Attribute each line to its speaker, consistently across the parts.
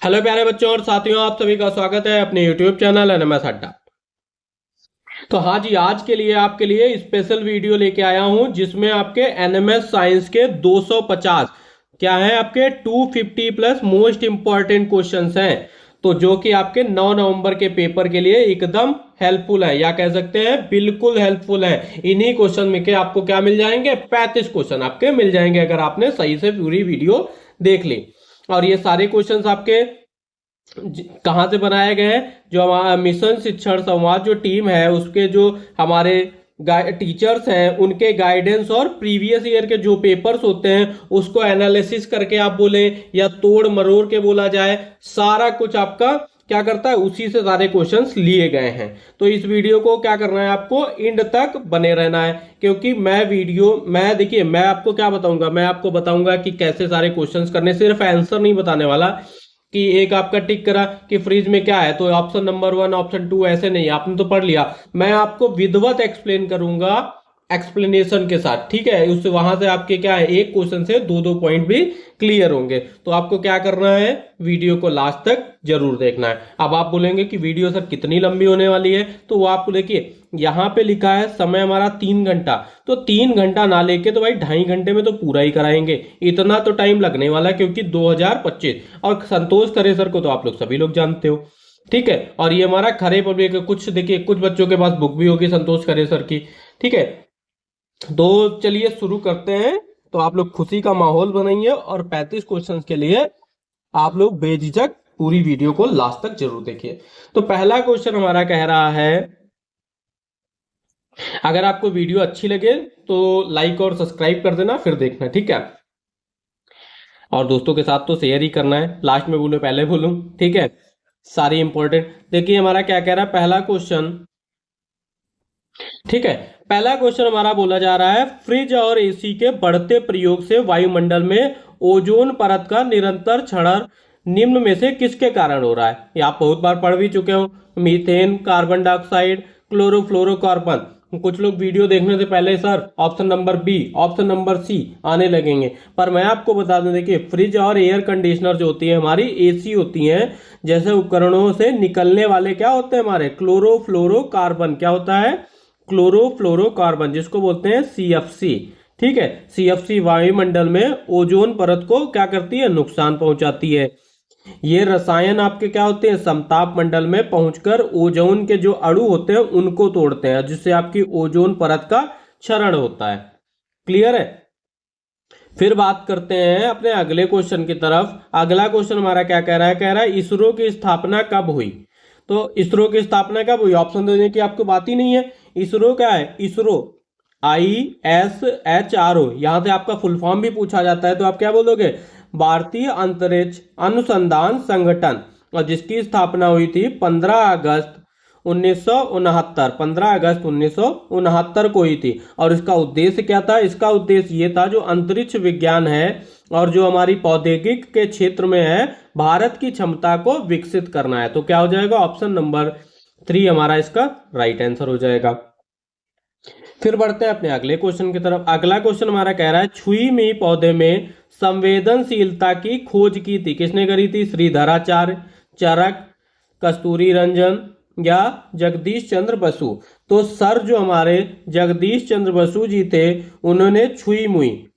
Speaker 1: Hello प्यारे बच्चों और साथियों, आप सभी का स्वागत है अपने YouTube चैनल एनएमएस अड्डा। तो हाँ जी, आज के लिए आपके लिए स्पेशल वीडियो लेके आया हूं जिसमें आपके एनएमएस साइंस के 250 क्या है आपके 250 प्लस मोस्ट इंपॉर्टेंट क्वेश्चंस हैं। तो जो कि आपके 9 नवंबर के पेपर के लिए एकदम हेल्पफुल है, या कह सकते हैं बिल्कुल हेल्पफुल है। इन्हीं क्वेश्चन में के आपको क्या मिल जाएंगे, 35 क्वेश्चन आपके मिल जाएंगे अगर आपने सही से पूरी वीडियो देख ली। और ये सारे क्वेश्चंस आपके कहाँ से बनाए गए हैं, जो हमारा मिशन शिक्षण संवाद जो टीम है उसके जो हमारे टीचर्स हैं उनके गाइडेंस और प्रीवियस ईयर के जो पेपर्स होते हैं उसको एनालिसिस करके आप बोले या तोड़ मरोड़ के बोला जाए, सारा कुछ आपका क्या करता है, उसी से सारे क्वेश्चंस लिए गए हैं। तो इस वीडियो को क्या करना है, आपको एंड तक बने रहना है, क्योंकि मैं देखिए मैं आपको क्या बताऊंगा, मैं आपको बताऊंगा कि कैसे सारे क्वेश्चंस करने, सिर्फ आंसर नहीं बताने वाला कि एक आपका टिक करा कि फ्रिज में क्या है तो ऑप्शन नंबर 1 ऑप्शन 2, ऐसे नहीं, आपने तो पढ़ लिया। मैं आपको विधिवत एक्सप्लेन करूंगा एक्सप्लेनेशन के साथ, ठीक है। उससे वहां से आपके क्या है, एक क्वेश्चन से दो दो पॉइंट भी क्लियर होंगे। तो आपको क्या करना है, वीडियो को लास्ट तक जरूर देखना है। अब आप बोलेंगे कि वीडियो सर कितनी लंबी होने वाली है, तो वो आपको देखिए यहाँ पे लिखा है समय हमारा 3 घंटा, तो 3 घंटा ना लेके तो भाई 2.5 घंटे में तो पूरा ही कराएंगे। इतना तो टाइम लगने वाला क्योंकि 2025 और संतोष खरे सर को तो आप लोग सभी लोग जानते हो, ठीक है। और ये हमारा खरे पब्लिक, कुछ देखिए कुछ बच्चों के पास बुक भी होगी संतोष खरे सर की, ठीक है। तो चलिए शुरू करते हैं। तो आप लोग खुशी का माहौल बनाइए और 35 क्वेश्चंस के लिए आप लोग बेझिझक पूरी वीडियो को लास्ट तक जरूर देखिए। तो पहला क्वेश्चन हमारा कह रहा है, अगर आपको वीडियो अच्छी लगे तो लाइक और सब्सक्राइब कर देना, फिर देखना, ठीक है। और दोस्तों के साथ तो शेयर ही करना है, लास्ट में बोलूं पहले बोलूं, ठीक है। सारी इंपॉर्टेंट देखिए हमारा क्या कह रहा है पहला क्वेश्चन, ठीक है। पहला क्वेश्चन हमारा बोला जा रहा है, फ्रिज और एसी के बढ़ते प्रयोग से वायुमंडल में ओजोन परत का निरंतर क्षरण निम्न में से किसके कारण हो रहा है। ये आप बहुत बार पढ़ भी चुके हो, मीथेन, कार्बन डाइऑक्साइड, क्लोरोफ्लोरोकार्बन। कुछ लोग वीडियो देखने से पहले sir option number B, option number C आने लगेंगे, पर मैं आपको बता दूं, देखिए फ्रिज और एयर कंडीशनर जो होती है हमारी, एसी होती हैं, जैसे उपकरणों से निकलने वाले क्या होते हैं हमारे क्लोरोफ्लोरोकार्बन, क्या होता है क्लोरोफ्लोरोकार्बन, जिसको बोलते हैं सीएफसी, ठीक है। सीएफसी वायुमंडल में ओजोन परत को क्या करती है, नुकसान पहुंचाती है। ये रसायन आपके क्या होते हैं, समताप मंडल में पहुंचकर ओजोन के जो अणु होते हैं उनको तोड़ते हैं, जिससे आपकी ओजोन परत का क्षरण होता है। क्लियर है। फिर बात करते हैं अपने अगले क्वेश्चन की तरफ। अगला क्वेश्चन हमारा क्या कह रहा है, कह रहा है इसरो की स्थापना कब हुई। तो इसरो की स्थापना कब हुई, ऑप्शन देने की आपको बात ही नहीं है। इसरो क्या है, इसरो ISHRO, यहां से आपका फुल फॉर्म भी पूछा जाता है, तो आप क्या बोलोगे, भारतीय अंतरिक्ष अनुसंधान संगठन, और जिसकी स्थापना हुई थी 15 अगस्त 1969, 15 अगस्त 1969 को ही थी। और इसका उद्देश्य क्या था, इसका उद्देश्य ये था जो अंतरिक्ष विज्ञान है और जो हमारी प्रौद्योगिक के क्षेत्र में है, भारत की क्षमता को विकसित करना है। तो क्या हो जाएगा, ऑप्शन नंबर 3 हमारा इसका राइट आंसर हो जाएगा। फिर बढ़ते हैं अपने अगले क्वेश्चन की तरफ। अगला क्वेश्चन हमारा कह रहा है, छुई में पौधे में संवेदनशीलता की खोज की थी, किसने करी थी, श्रीधराचार्य, चरक, कस्तूरी रंजन या जगदीश चंद्र बसु। तो सर जो हमारे जगदीश चंद्र बसु जी थे, उन्होंने छुई मुई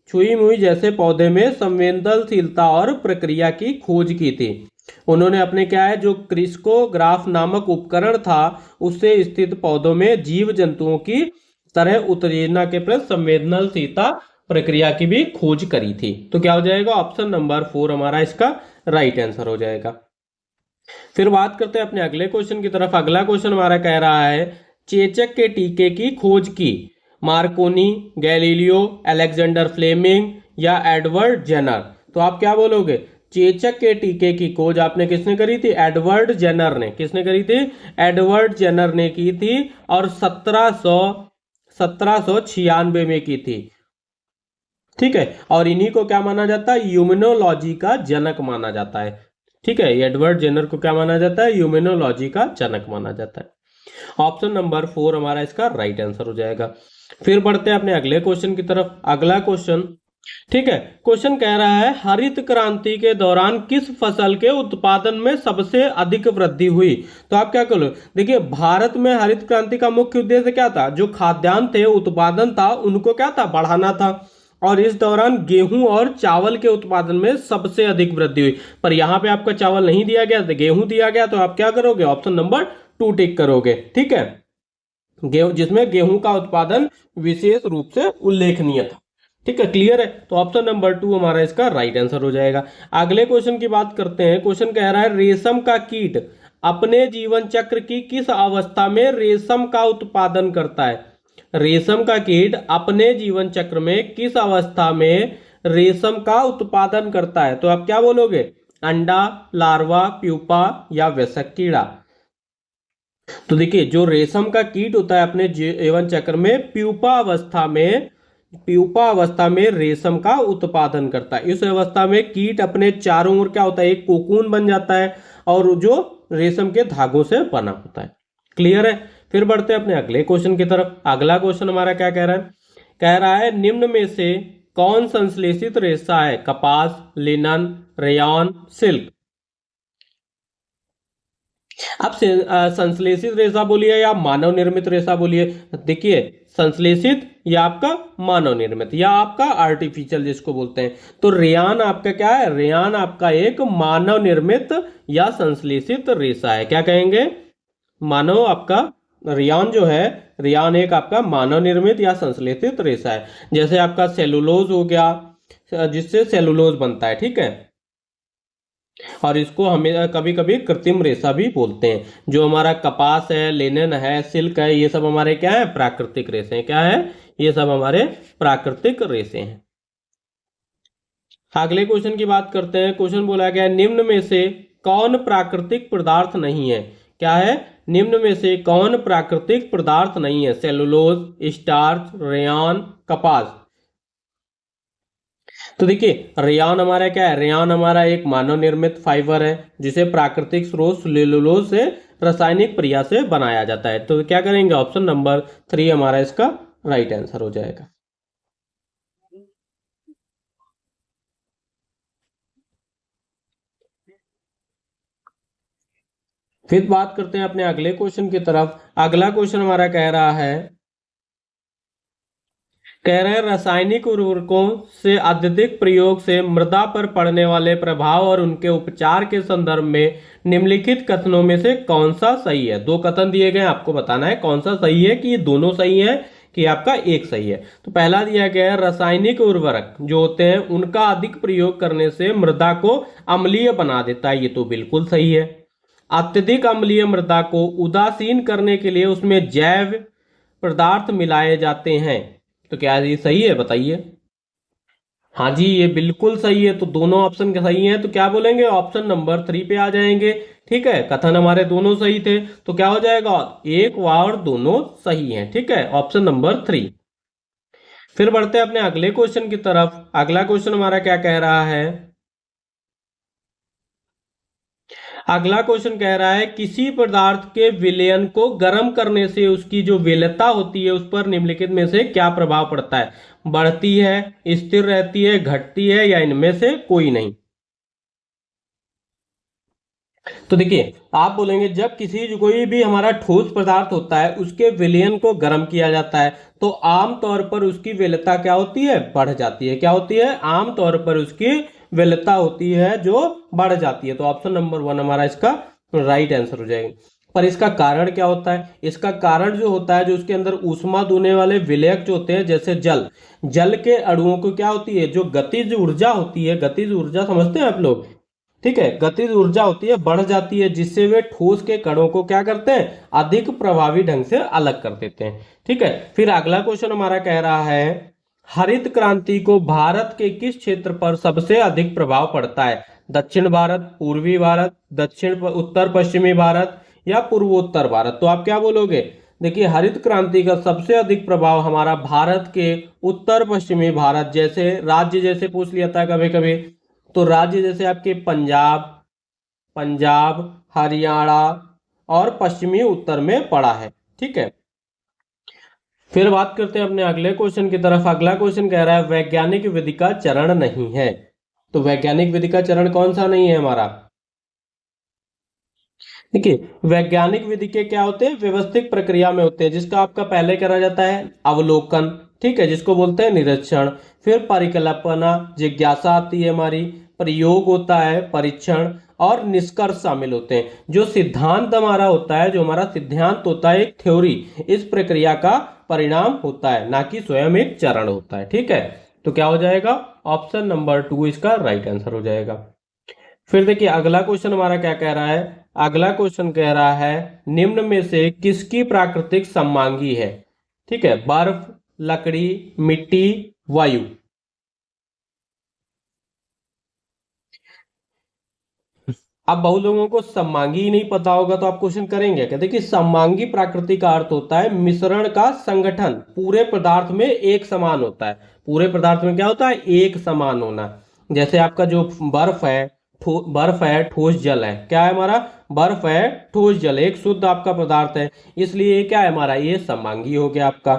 Speaker 1: जैसे पौधे में संवेदनशीलता और प्रक्रिया की खोज की थी। उन्होंने अपने क्या है, जो क्रिस्कोग्राफ नामक उपकरण था उससे स्थित पौधों में जीव जंतुओं की तरह उत्तेजना के प्रति संवेदनशीलता प्रक्रिया की भी खोज करी थी। तो क्या हो जाएगा, ऑप्शन नंबर 4 हमारा इसका राइट आंसर हो जाएगा। फिर बात करते हैं अपने अगले क्वेश्चन की तरफ। अगला क्वेश्चन हमारा कह रहा है, चेचक के टीके की खोज की मार्कोनी, गैलीलियो, अलेक्जेंडर फ्लेमिंग या एडवर्ड जेनर। तो आप क्या बोलोगे, चेचक के टीके की खोज आपने किसने करी थी, एडवर्ड जेनर ने, किसने करी थी, एडवर्ड जेनर ने की थी, और 1796 में की थी, ठीक है। और इन्हीं को क्या माना जाता है, यूमिनोलॉजी का जनक माना जाता है, ठीक है। एडवर्ड जेनर को क्या माना जाता है, यूमिनोलॉजी का जनक माना जाता है। ऑप्शन नंबर 4 हमारा इसका राइट आंसर हो जाएगा। फिर बढ़ते हैं अपने अगले क्वेश्चन की तरफ। अगला क्वेश्चन ठीक है। क्वेश्चन कह रहा है हरित क्रांति के दौरान किस फसल के उत्पादन में सबसे अधिक वृद्धि हुई। तो आप क्या करो, देखिए भारत में हरित क्रांति का मुख्य उद्देश्य क्या था, जो खाद्यान्न थे, उत्पादन था, उनको क्या था, बढ़ाना था। और इस दौरान गेहूं और चावल के उत्पादन में सबसे अधिक वृद्धि हुई। पर यहां पे आपका चावल नहीं दिया गया, तो गेहूं दिया गया, तो आप क्या करोगे, ऑप्शन नंबर 2 टिक करोगे। ठीक है, गेहूं, जिसमें गेहूं का उत्पादन विशेष रूप से उल्लेखनीय था। ठीक है, क्लियर है। तो ऑप्शन नंबर 2 हमारा इसका राइट आंसर हो जाएगा। अगले क्वेश्चन की बात करते हैं। क्वेश्चन कह रहा है रेशम का कीट अपने जीवन चक्र की किस अवस्था में रेशम का उत्पादन करता है। रेशम का कीट अपने जीवन चक्र में किस अवस्था में रेशम का उत्पादन करता है। तो आप क्या बोलोगे, अंडा, लार्वा, प्यूपा या वयस्क कीड़ा। तो देखिए जो रेशम का कीट होता है अपने जीवन चक्र में प्यूपा अवस्था में रेशम का उत्पादन करता है। इस अवस्था में कीट अपने चारों ओर क्या होता है, एक कोकून बन जाता है और जो रेशम के धागों से बना होता है। क्लियर है। फिर बढ़ते हैं अपने अगले क्वेश्चन की तरफ। अगला क्वेश्चन हमारा क्या कह रहा है, कह रहा है निम्न में से कौन संश्लेषित रेशा है, कपास, लिनन, रेयॉन, सिल्क। आप संश्लेषित रेशा बोलिए या मानव निर्मित रेशा बोलिए। देखिए संश्लेषित या आपका मानव निर्मित या आपका आर्टिफिशियल जिसको बोलते हैं। तो रेयान आपका क्या है, रेयान आपका एक मानव निर्मित या संश्लेषित रेशा है। क्या कहेंगे, मानव आपका रेयान जो है, रेयान एक आपका मानव निर्मित या संश्लेषित रेशा है। जैसे आपका सेलुलोज हो गया, जिससे सेलुलोज बनता है। ठीक है, और इसको हमें कभी कभी कृत्रिम रेशा भी बोलते हैं। जो हमारा कपास है, लिनन है, सिल्क है, ये सब हमारे क्या है, प्राकृतिक रेशे हैं। क्या है, ये सब हमारे प्राकृतिक रेशे हैं। अगले क्वेश्चन की बात करते हैं। क्वेश्चन बोला गया निम्न में से कौन प्राकृतिक पदार्थ नहीं है। क्या है, निम्न में से कौन प्राकृतिक पदार्थ नहीं है, सेलुलोज, स्टार्च, रेयॉन, कपास। तो देखिए रेयॉन हमारा क्या है, रेयॉन हमारा एक मानव निर्मित फाइबर है जिसे प्राकृतिक स्रोत सेलुलोज से रासायनिक क्रिया से बनाया जाता है। तो क्या करेंगे, ऑप्शन नंबर 3 हमारा इसका राइट आंसर हो जाएगा। फिर बात करते हैं अपने अगले क्वेश्चन की तरफ। अगला क्वेश्चन हमारा कह रहे हैं रासायनिक उर्वरकों से अत्यधिक प्रयोग से मृदा पर पड़ने वाले प्रभाव और उनके उपचार के संदर्भ में निम्नलिखित कथनों में से कौन सा सही है। 2 कथन दिए गए, आपको बताना है कौन सा सही है, कि ये दोनों सही है कि आपका एक सही है। तो पहला दिया गया है रासायनिक उर्वरक जो होते हैं उनका अधिक प्रयोग करने से मृदा को अम्लीय बना देता है। ये तो बिल्कुल सही है। अत्यधिक अम्लीय मृदा को उदासीन करने के लिए उसमें जैव पदार्थ मिलाए जाते हैं। तो क्या ये सही है, बताइए। हाँ जी, ये बिल्कुल सही है। तो दोनों ऑप्शन के सही हैं। तो क्या बोलेंगे, ऑप्शन नंबर 3 पे आ जाएंगे। ठीक है, कथन हमारे दोनों सही थे, तो क्या हो जाएगा, एक और दोनों सही हैं। ठीक है, ऑप्शन नंबर 3। फिर बढ़ते हैं अपने अगले क्वेश्चन की तरफ। अगला क्वेश्चन हमारा क्या कह रहा है, अगला क्वेश्चन कह रहा है किसी पदार्थ के विलयन को गर्म करने से उसकी जो विलयता होती है उस पर निम्नलिखित में से क्या प्रभाव पड़ता है। बढ़ती है, स्थिर रहती है, घटती है, या इनमें से कोई नहीं। तो देखिए आप बोलेंगे जब कोई भी हमारा ठोस पदार्थ होता है उसके विलयन को गर्म किया जाता है तो आमतौर पर उसकी विलयता क्या होती है, बढ़ जाती है। क्या होती है, आमतौर पर उसकी विलयता होती है जो बढ़ जाती है। तो ऑप्शन नंबर 1 हमारा इसका राइट आंसर हो जाएगा। पर इसका कारण क्या होता है, इसका कारण जो होता है, जो उसके अंदर ऊष्मा देने वाले विलयक जो होते हैं, जैसे जल के अणुओं को क्या होती है, जो गतिज ऊर्जा होती है, गतिज ऊर्जा समझते हैं आप लोग। ठीक है, गतिज ऊर्जा होती है, बढ़ जाती है, जिससे वे ठोस के कणों को क्या करते हैं, अधिक प्रभावी ढंग से अलग कर देते हैं। ठीक है, फिर अगला क्वेश्चन हमारा कह रहा है हरित क्रांति को भारत के किस क्षेत्र पर सबसे अधिक प्रभाव पड़ता है। दक्षिण भारत, पूर्वी भारत, दक्षिण उत्तर पश्चिमी भारत या पूर्वोत्तर भारत। तो आप क्या बोलोगे, देखिए हरित क्रांति का सबसे अधिक प्रभाव हमारा भारत के उत्तर पश्चिमी भारत, जैसे राज्य जैसे पूछ लिया था कभी कभी, तो राज्य जैसे आपके पंजाब, हरियाणा और पश्चिमी उत्तर में पड़ा है। ठीक है, फिर बात करते हैं अपने अगले क्वेश्चन की तरफ। अगला क्वेश्चन कह रहा है वैज्ञानिक विधि का चरण नहीं है। तो वैज्ञानिक विधि का चरण कौन सा नहीं है हमारा? देखिए, वैज्ञानिक विधि के क्या होते हैं? व्यवस्थित प्रक्रिया में होते हैं, जिसका आपका पहले करा जाता है अवलोकन, ठीक है, जिसको बोलते हैं निरीक्षण। फिर परिकल्पना, जिज्ञासा आती है हमारी, प्रयोग होता है, परीक्षण, और निष्कर्ष शामिल होते हैं। जो सिद्धांत हमारा होता है, जो हमारा सिद्धांत होता है, एक थ्योरी, इस प्रक्रिया का परिणाम होता है, ना कि स्वयं एक चरण होता है। ठीक है, तो क्या हो जाएगा? ऑप्शन नंबर 2 इसका राइट आंसर हो जाएगा। फिर देखिए अगला क्वेश्चन हमारा क्या कह रहा है। अगला क्वेश्चन कह रहा है निम्न में से किसकी प्राकृतिक सममांगी है? ठीक है, बर्फ, लकड़ी, मिट्टी, वायु। अब बहुत लोगों को सममांगी ही नहीं पता होगा, तो आप क्वेश्चन करेंगे क्या? देखिए, सममांगी प्राकृति का अर्थ होता है मिश्रण का संगठन पूरे पदार्थ में एक समान होता है। पूरे पदार्थ में क्या होता है? एक समान होना। जैसे आपका जो बर्फ है, बर्फ है, ठोस जल है, क्या है हमारा? बर्फ है, ठोस जल, एक शुद्ध आपका पदार्थ है, इसलिए ये क्या है हमारा? ये सममांगी हो गया आपका।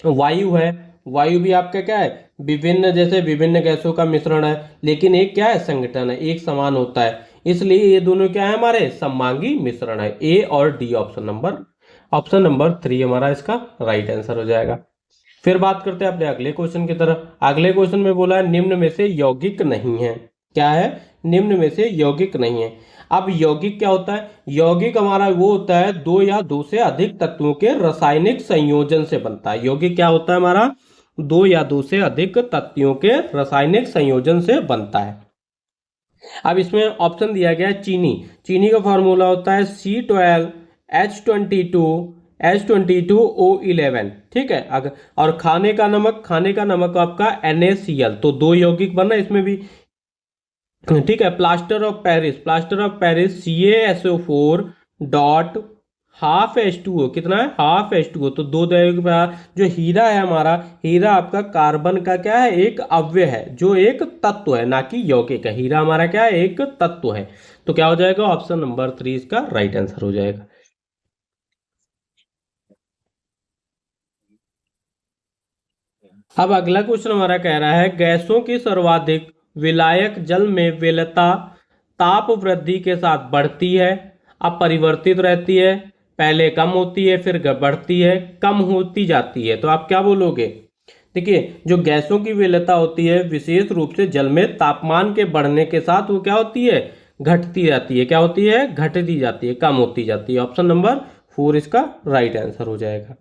Speaker 1: वायु है, वायु भी आपका क्या है? विभिन्न, जैसे विभिन्न गैसों का मिश्रण है, लेकिन एक क्या है? संगठन है, एक समान होता है, इसलिए ये दोनों क्या है हमारे? सममांगी मिश्रण है। ए और डी ऑप्शन नंबर 3 हमारा इसका राइट आंसर हो जाएगा। फिर बात करते हैं अपने अगले क्वेश्चन की तरफ। अगले क्वेश्चन में बोला है निम्न में से यौगिक नहीं है। क्या है? निम्न में से यौगिक नहीं है। अब यौगिक क्या होता है? यौगिक हमारा वो होता है दो या दो से अधिक तत्वों के रासायनिक संयोजन से बनता है। यौगिक क्या होता है हमारा? दो या दो से अधिक तत्वों के रासायनिक संयोजन से बनता है। अब इसमें ऑप्शन दिया गया है चीनी। चीनी का फॉर्मूला होता है C12H22O11। ठीक है, अगर और खाने का नमक, खाने का नमक आपका NaCl, तो दो यौगिक बन रहा है इसमें भी। ठीक है, plaster of Paris, plaster of Paris CaSO4 dot half H2O, कितना है? हाफ H2O, तो दो के बाद जो हीरा है हमारा, हीरा आपका कार्बन का क्या है? एक अव्यय है, जो एक तत्व है, ना कि यौगिक है। हीरा हमारा क्या है? एक तत्व है। तो क्या हो जाएगा? ऑप्शन नंबर 3 इसका राइट आंसर हो जाएगा। अब अगला क्वेश्चन हमारा कह रहा है गैसों की सर्वाधिक विलायक जल में विलयता ताप वृद्धि के साथ बढ़ती है, अपरिवर्तित रहती है, पहले कम होती है, फिर बढ़ती है, कम होती जाती है। तो आप क्या बोलोगे? देखिए, जो गैसों की विलयता होती है विशेष रूप से जल में तापमान के बढ़ने के साथ वो क्या होती है? घटती जाती है। क्या होती है? घटती जाती है, कम होती जाती है। ऑप्शन नंबर 4 इसका राइट आंसर हो जाएगा।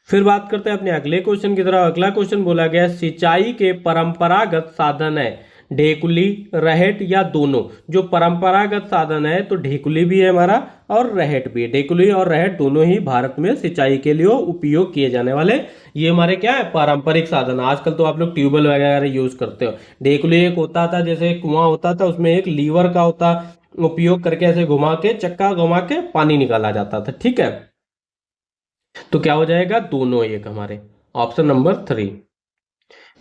Speaker 1: फिर बात करते हैं अपने अगले क्वेश्चन की तरफ। अगला क्वेश्चन बोला गया सिंचाई के परंपरागत साधन है ढेकुली, रहेट या दोनों। जो परंपरागत साधन है तो ढेकुली भी है हमारा और रहेट भी है। ढेकुली और रहेट दोनों ही भारत में सिंचाई के लिए उपयोग किए जाने वाले ये हमारे क्या है? पारंपरिक साधन। आजकल तो आप लोग ट्यूबवेल वगैरह यूज करते हो। ढेकुली एक होता था, जैसे कुआं होता था, उसमें एक लीवर का होता, उपयोग करके ऐसे घुमा के, चक्का घुमा के पानी निकाला जाता था। ठीक है, तो क्या हो जाएगा? दोनों एक हमारे, ऑप्शन नंबर 3।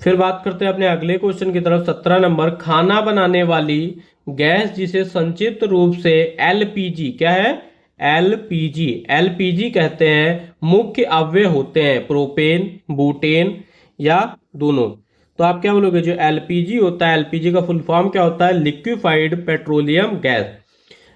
Speaker 1: फिर बात करते हैं अपने अगले क्वेश्चन की तरफ। 17 नंबर, खाना बनाने वाली गैस जिसे संक्षिप्त रूप से LPG, क्या है? LPG कहते हैं, मुख्य अव्यय होते हैं प्रोपेन, बुटेन या दोनों। तो आप क्या बोलोगे? जो LPG होता है, LPG का फुल फॉर्म क्या होता है? Liquefied petroleum gas.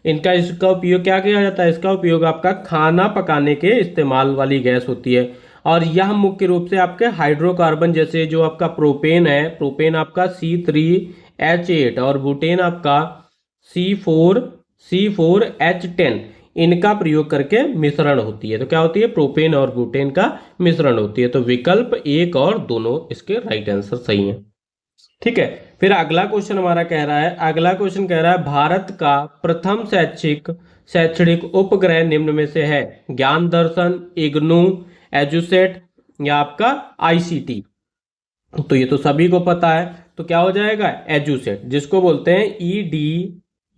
Speaker 1: इसका उपयोग क्या किया जाता है? इसका उपयोग आपका खाना पकाने के इस्तेमाल वाली गैस होती है। और यह मुख्य रूप से आपके हाइड्रोकार्बन, जैसे जो आपका प्रोपेन है, प्रोपेन आपका C3H8 और बुटेन आपका C4H10, इनका प्रयोग करके मिश्रण होती है। तो क्या होती है? प्रोपेन और बुटेन का मिश्रण होती है। तो विकल्प 1 और दोनों इसके राइट आंसर सही है। ठीक है, फिर अगला क्वेश्चन हमारा कह रहा है, अगला क्वेश्चन कह रहा है भारत का प्रथम शैक्षणिक उपग्रह निम्न में से है? ज्ञान दर्शन, इग्नू, एजुसेट या आपका ICT। तो ये तो सभी को पता है, तो क्या हो जाएगा? एजुसेट, जिसको बोलते हैं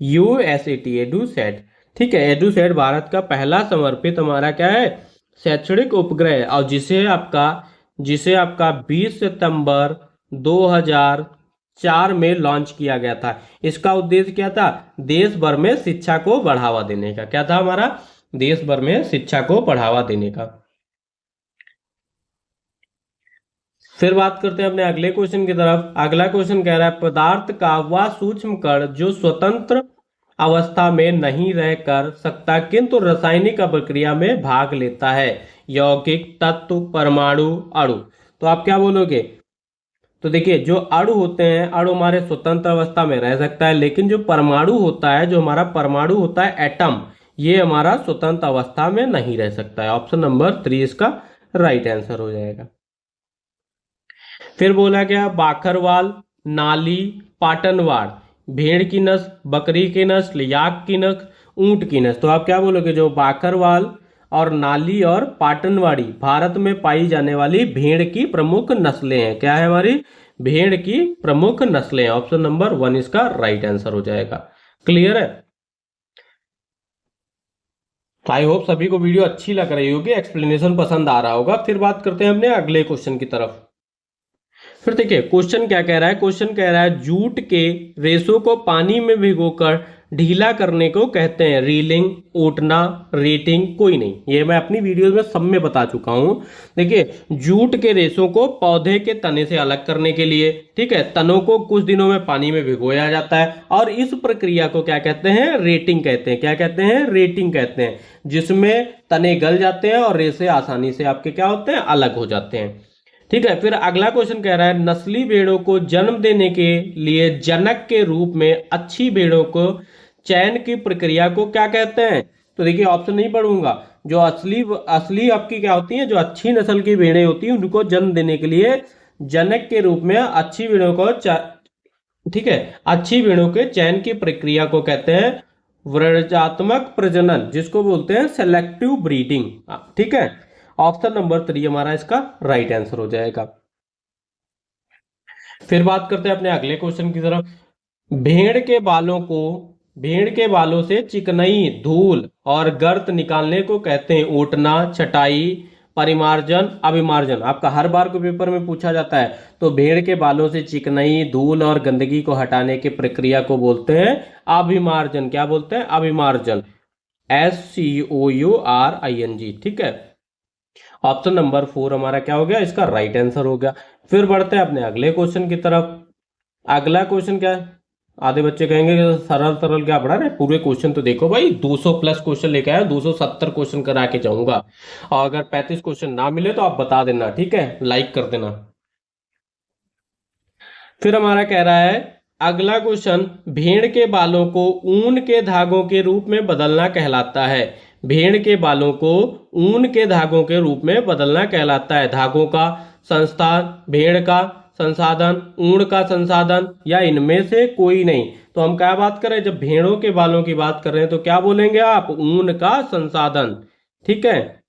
Speaker 1: EDUSAT, एडुसेट। ठीक है, एडुसेट भारत का पहला समर्पित हमारा क्या है? शैक्षणिक उपग्रह है, और जिसे आपका 20 सितंबर 2004 में लॉन्च किया गया था। इसका उद्देश्य क्या था? देश भर में शिक्षा को बढ़ावा देने का। क्या था हमारा? देश भर में शिक्षा को बढ़ावा देने का। फिर बात करते हैं अपने अगले क्वेश्चन की तरफ। अगला क्वेश्चन कह रहा है पदार्थ का वह सूक्ष्म कण जो स्वतंत्र अवस्था में नहीं रह कर सकता किंतु रासायनिक प्रक्रिया में भाग लेता है, यौगिक, तत्व, परमाणु, अणु। तो आप क्या बोलोगे? तो देखिए जो अणु होते हैं, अणु हमारे स्वतंत्र अवस्था में रह सकता है, लेकिन जो परमाणु होता है, जो हमारा परमाणु होता है एटम, ये हमारा स्वतंत्र अवस्था में नहीं रह सकता है। ऑप्शन नंबर 3 इसका राइट आंसर हो जाएगा। फिर बोला गया बाखरवाल, नाली, पाटनवाड़, भेड़ की नस्ल, बकरी की नस्ल, याक की नस्ल, ऊंट की नस्ल। तो आप क्या बोलोगे? जो बाखरवाल और नाली और पाटनवाड़ी भारत में पाई जाने वाली भेड़ की प्रमुख नस्लें हैं। क्या है हमारी? भेड़ की प्रमुख नस्लें हैं। ऑप्शन नंबर 1 इसका राइट आंसर हो जाएगा। क्लियर है? आई होप सभी को वीडियो अच्छी लग रही होगी, एक्सप्लेनेशन पसंद आ रहा होगा। फिर बात करते हैं अपने अगले क्वेश्चन की तरफ। फिर देखिए क्वेश्चन क्या कह रहा है। क्वेश्चन कह रहा है जूट के रेशों को पानी में भिगोकर ढीला करने को कहते हैं रीलिंग, ओटना, रेटिंग, कोई नहीं। ये मैं अपनी वीडियोस में सब में बता चुका हूं। देखिए जूट के रेशों को पौधे के तने से अलग करने के लिए, ठीक है, तनों को कुछ दिनों में पानी में भिगोया जाता है और इस प्रक्रिया को क्या कहते हैं? रेटिंग कहते हैं। क्या कहते हैं? रेटिंग कहते हैं, जिसमें तने गल जाते हैं और रेशे आसानी से आपके क्या होते हैं? अलग हो जाते हैं। ठीक है। फिर अगला क्वेश्चन कह रहा है नस्ली भेड़ों को जन्म देने के लिए जनक के रूप में अच्छी भेड़ों को चयन की प्रक्रिया को क्या कहते हैं? तो देखिए ऑप्शन नहीं पढ़ूंगा। जो असली असली आपकी क्या होती है, जो अच्छी नस्ल की भेड़ें होती हैं उनको जन्म देने के लिए जनक के रूप में अच्छी भेड़ों को ठीक है, अच्छी भेड़ों के चयन की प्रक्रिया को कहते हैं वृज्यात्मक प्रजनन, जिसको बोलते हैं सेलेक्टिव ब्रीडिंग। ठीक है। ऑप्शन नंबर 3 हमारा इसका राइट आंसर हो जाएगा। फिर बात करते हैं अपने अगले क्वेश्चन की तरफ। भेड़ के बालों से चिकनाई, धूल और गर्त निकालने को कहते हैं ओटना, छटाई, परिमार्जन, अभिमार्जन। आपका हर बार को पेपर में पूछा जाता है। तो भेड़ के बालों से चिकनाई, धूल और गंदगी को हटाने की प्रक्रिया को बोलते हैं अभिमार्जन। क्या बोलते हैं? अभिमार्जन। SCOURING। ठीक है। ऑप्शन नंबर 4 हमारा क्या हो गया? इसका राइट आंसर हो गया। फिर बढ़ते हैं अपने अगले क्वेश्चन की तरफ। अगला क्वेश्चन क्या है? आधे बच्चे कहेंगे कि सरल सरल क्या पढ़ा रहे, पूरे क्वेश्चन तो देखो भाई। 200 प्लस क्वेश्चन लेके आया, 270 क्वेश्चन करा के जाऊंगा। और अगर 35 क्वेश्चन ना मिले तो आप बता देना, ठीक है, लाइक कर देना। फिर हमारा कह रहा है अगला क्वेश्चन भेड़ के बालों को ऊन के धागों के रूप में बदलना कहलाता है। भेड़ के बालों को ऊन के धागों के रूप में बदलना कहलाता है। धागों का संस्थान, भेड़ का संसाधन, ऊन का संसाधन, या इनमें से कोई नहीं। तो हम क्या बात कर रहे हैं? जब भेड़ों के बालों की बात कर रहे हैं तो क्या बोलेंगे आप? ऊन का संसाधन। ठीक है।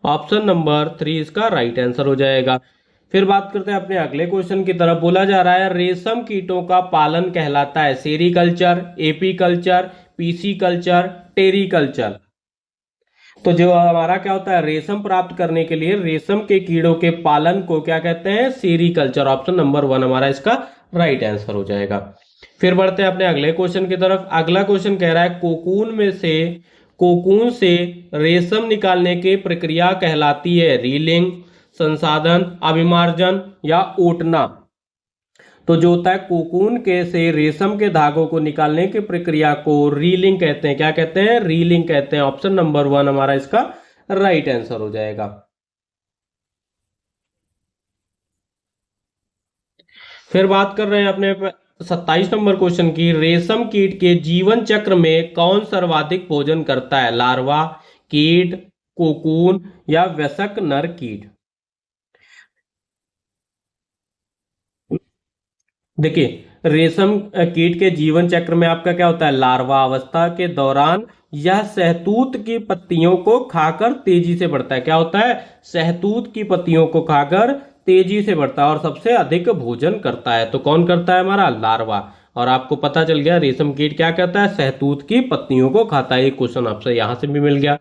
Speaker 1: ऑप्शन नंबर 3 इसका राइट आंसर हो जाएगा। फिर बात करते हैं अपने अगले क्वेश्चन की तरफ। बोला जा रहा है रेशम कीटों का पालन कहलाता है सेरीकल्चर, एपीकल्चर, पीसीकल्चर, टेरीकल्चर। तो जो हमारा क्या होता है, रेशम प्राप्त करने के लिए रेशम के कीड़ों के पालन को क्या कहते हैं? सेरीकल्चर। ऑप्शन नंबर 1 हमारा इसका राइट आंसर हो जाएगा। फिर बढ़ते हैं अपने अगले क्वेश्चन की तरफ। अगला क्वेश्चन कह रहा है कोकून से रेशम निकालने की प्रक्रिया कहलाती है रीलिंग, संसाधन, अभिमार्जन, या ओटना। तो जो होता है कोकून के से रेशम के धागों को निकालने की प्रक्रिया को रीलिंग कहते हैं। क्या कहते हैं? रीलिंग कहते हैं। ऑप्शन नंबर 1 हमारा इसका राइट आंसर हो जाएगा। फिर बात कर रहे हैं अपने 27 नंबर क्वेश्चन की। रेशम कीट के जीवन चक्र में कौन सर्वाधिक भोजन करता है? लार्वा, कीट, कोकून, या वयस्क नर कीट। देखिए रेशम कीट के जीवन चक्र में आपका क्या होता है? लार्वा अवस्था के दौरान यह शहतूत की पत्तियों को खाकर तेजी से बढ़ता है। क्या होता है? शहतूत की पत्तियों को खाकर तेजी से बढ़ता है और सबसे अधिक भोजन करता है। तो कौन करता है? हमारा लार्वा। और आपको पता चल गया रेशम कीट क्या करता है? शहतूत की पत्तियों को खाता है। एक क्वेश्चन आपसे यहां से भी मिल गया।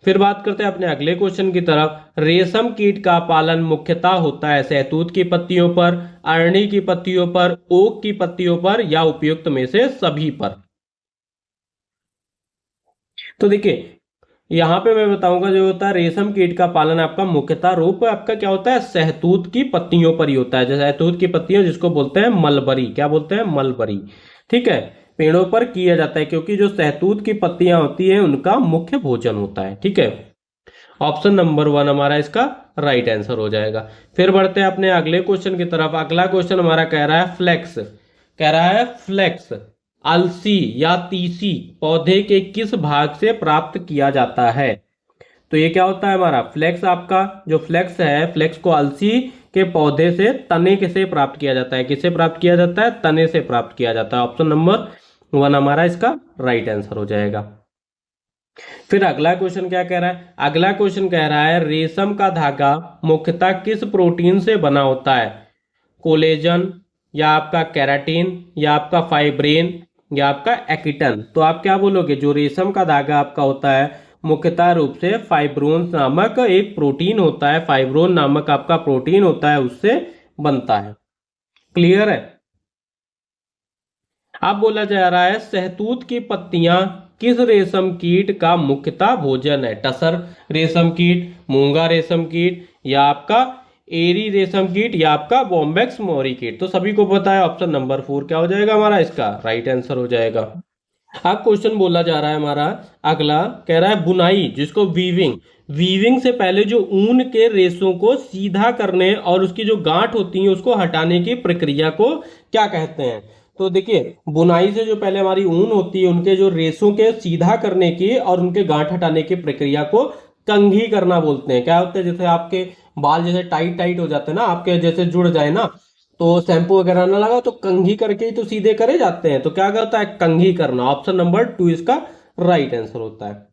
Speaker 1: फिर बात करते हैं अपने अगले क्वेश्चन की तरफ। रेशम कीट का पालन मुख्यतः होता है शहतूत की पत्तियों पर, अरणी की पत्तियों पर, ओक की पत्तियों पर, या उपयुक्त में से सभी पर। तो देखिए यहाँ पे मैं बताऊंगा जो होता है रेशम कीट का पालन आपका मुख्यतः रूप आपका क्या होता है, शहतूत की पत्तियों पर ही होता है। जैसे शहतूत की पत्तियां जिसको बोलते हैं मलबरी, क्या बोलते हैं, मलबरी। ठीक है, पेड़ों पर किया जाता है क्योंकि जो शहतूत की पत्तियां होती है उनका मुख्य भोजन होता है। ठीक है, ऑप्शन नंबर 1 हमारा इसका राइट आंसर हो जाएगा। फिर बढ़ते हैं अपने अगले क्वेश्चन की तरफ। अगला क्वेश्चन हमारा कह रहा है फ्लेक्स, कह रहा है फ्लेक्स अलसी या तीसी पौधे के किस भाग से प्राप्त किया जाता है। तो ये क्या होता है हमारा फ्लेक्स, आपका जो फ्लेक्स है, फ्लेक्स को अलसी के पौधे से तने से प्राप्त किया जाता है। किससे प्राप्त किया जाता है, तने से प्राप्त किया जाता है। ऑप्शन नंबर 1 हमारा इसका राइट आंसर हो जाएगा। फिर अगला क्वेश्चन क्या कह रहा है, अगला क्वेश्चन कह रहा है रेशम का धागा मुख्यतः किस प्रोटीन से बना होता है, कोलेजन या आपका केराटिन या आपका फाइब्रिन या आपका एक्टिन। तो आप क्या बोलोगे, जो रेशम का धागा आपका होता है मुख्यतः रूप से फाइब्रोन नामक एक प्रोटीन होता है, फाइब्रोन नामक आपका प्रोटीन होता है, उससे बनता है। क्लियर है। अब बोला जा रहा है शहतूत की पत्तियां किस रेशम कीट का मुख्यतः भोजन है, टसर रेशम कीट, मूंगा रेशम कीट या आपका एरी रेशम कीट या आपका बॉम्बेक्स मोरी कीट। तो सभी को पता है ऑप्शन नंबर 4 क्या हो जाएगा हमारा इसका राइट आंसर हो जाएगा। अब क्वेश्चन बोला जा रहा है हमारा अगला, कह रहा है बुनाई जिसको वीविंग, वीविंग से पहले जो ऊन के रेशों को सीधा करने और उसकी जो गांठ होती है उसको हटाने की प्रक्रिया को क्या कहते हैं। तो देखिए बुनाई से जो पहले हमारी ऊन होती है उनके जो रेशों के सीधा करने की और उनके गांठ हटाने की प्रक्रिया को कंघी करना बोलते हैं। क्या होता है, जैसे आपके बाल जैसे टाइट टाइट हो जाते हैं ना, आपके जैसे जुड़ जाए ना, तो शैम्पू वगैरह ना लगा तो कंघी करके ही तो सीधे करे जाते हैं। तो क्या करता है, कंघी करना। ऑप्शन नंबर 2 इसका राइट आंसर होता है।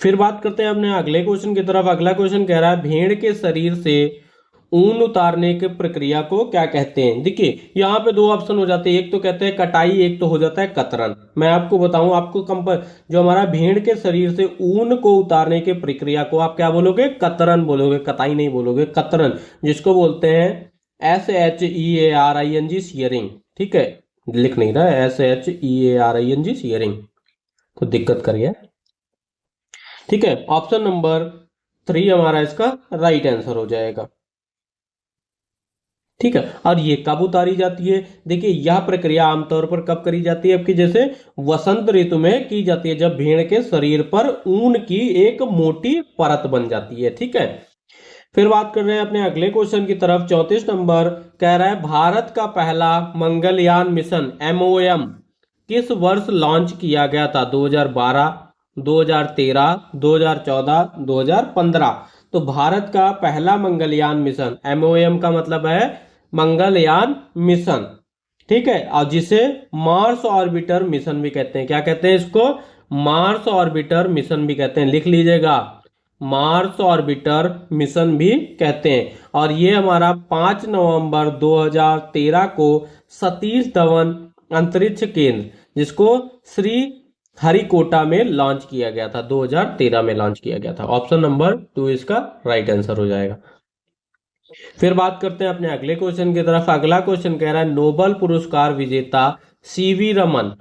Speaker 1: फिर बात करते हैं अपने अगले क्वेश्चन की तरफ। अगला क्वेश्चन कह रहा है भेड़ के शरीर से ऊन उतारने की प्रक्रिया को क्या कहते हैं। देखिए यहाँ पे दो ऑप्शन हो जाते हैं, एक तो कहते हैं कटाई, एक तो हो जाता है कतरन। मैं आपको बताऊं, आपको जो हमारा भेड़ के शरीर से ऊन को उतारने की प्रक्रिया को आप क्या बोलोगे, कतरन बोलोगे, कताई नहीं बोलोगे, कतरन, जिसको बोलते हैं SHEARING शियरिंग। ठीक है, लिख नहीं रहा है, SHEARING शियरिंग, कुछ दिक्कत करिए। ठीक है, ऑप्शन नंबर 3 हमारा इसका राइट आंसर हो जाएगा। ठीक है, और ये कब उतारी जाती है, देखिए यह प्रक्रिया आमतौर पर कब करी जाती है, आपकी जैसे वसंत ऋतु में की जाती है, जब भेड़ के शरीर पर ऊन की एक मोटी परत बन जाती है। ठीक है, फिर बात कर रहे हैं अपने अगले क्वेश्चन की तरफ। 34 नंबर कह रहा है भारत का पहला मंगलयान मिशन MOM किस वर्ष लॉन्च किया गया था, 2012, 2013, 2014, 2015। तो भारत का पहला मंगलयान मिशन, MOM का मतलब है मंगलयान मिशन, ठीक है, और जिसे मार्स ऑर्बिटर मिशन भी कहते हैं। क्या कहते हैं इसको, मार्स ऑर्बिटर मिशन भी कहते हैं, लिख लीजिएगा, मार्स ऑर्बिटर मिशन भी कहते हैं। और ये हमारा 5 नवंबर 2013 को सतीश धवन अंतरिक्ष केंद्र, जिसको श्री हरिकोटा में लॉन्च किया गया था, 2013 में लॉन्च किया गया था। ऑप्शन नंबर 2 इसका राइट आंसर हो जाएगा। फिर बात करते हैं अपने अगले क्वेश्चन की तरफ। अगला क्वेश्चन कह रहा है नोबेल पुरस्कार विजेता सीवी रमन,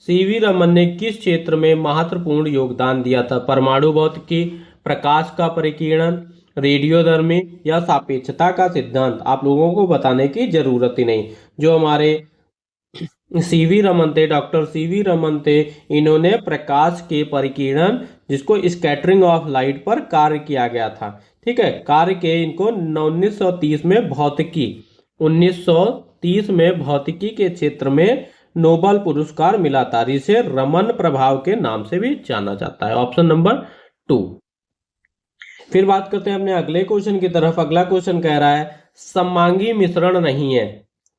Speaker 1: सीवी रमन ने किस क्षेत्र में महत्वपूर्ण योगदान दिया था, परमाणु भौतिकी, प्रकाश का परिकीर्णन, रेडियोधर्मी या सापेक्षता का सिद्धांत। आप लोगों को बताने की जरूरत ही नहीं, जो हमारे सीवी रमन थे, डॉक्टर सीवी रमन थे, इन्होंने प्रकाश के परिकीर्णन जिसको स्कैटरिंग ऑफ लाइट पर कार्य किया गया था। ठीक है, कार्य के इनको 1930 में भौतिकी, 1930 में भौतिकी के क्षेत्र में नोबेल पुरस्कार मिला था, जिसे रमन प्रभाव के नाम से भी जाना जाता है। Option number 2। फिर बात करते हैं अपने अगले क्वेश्चन की तरफ। अगला क्वेश्चन कह रहा है सममांगी मिश्रण नहीं है।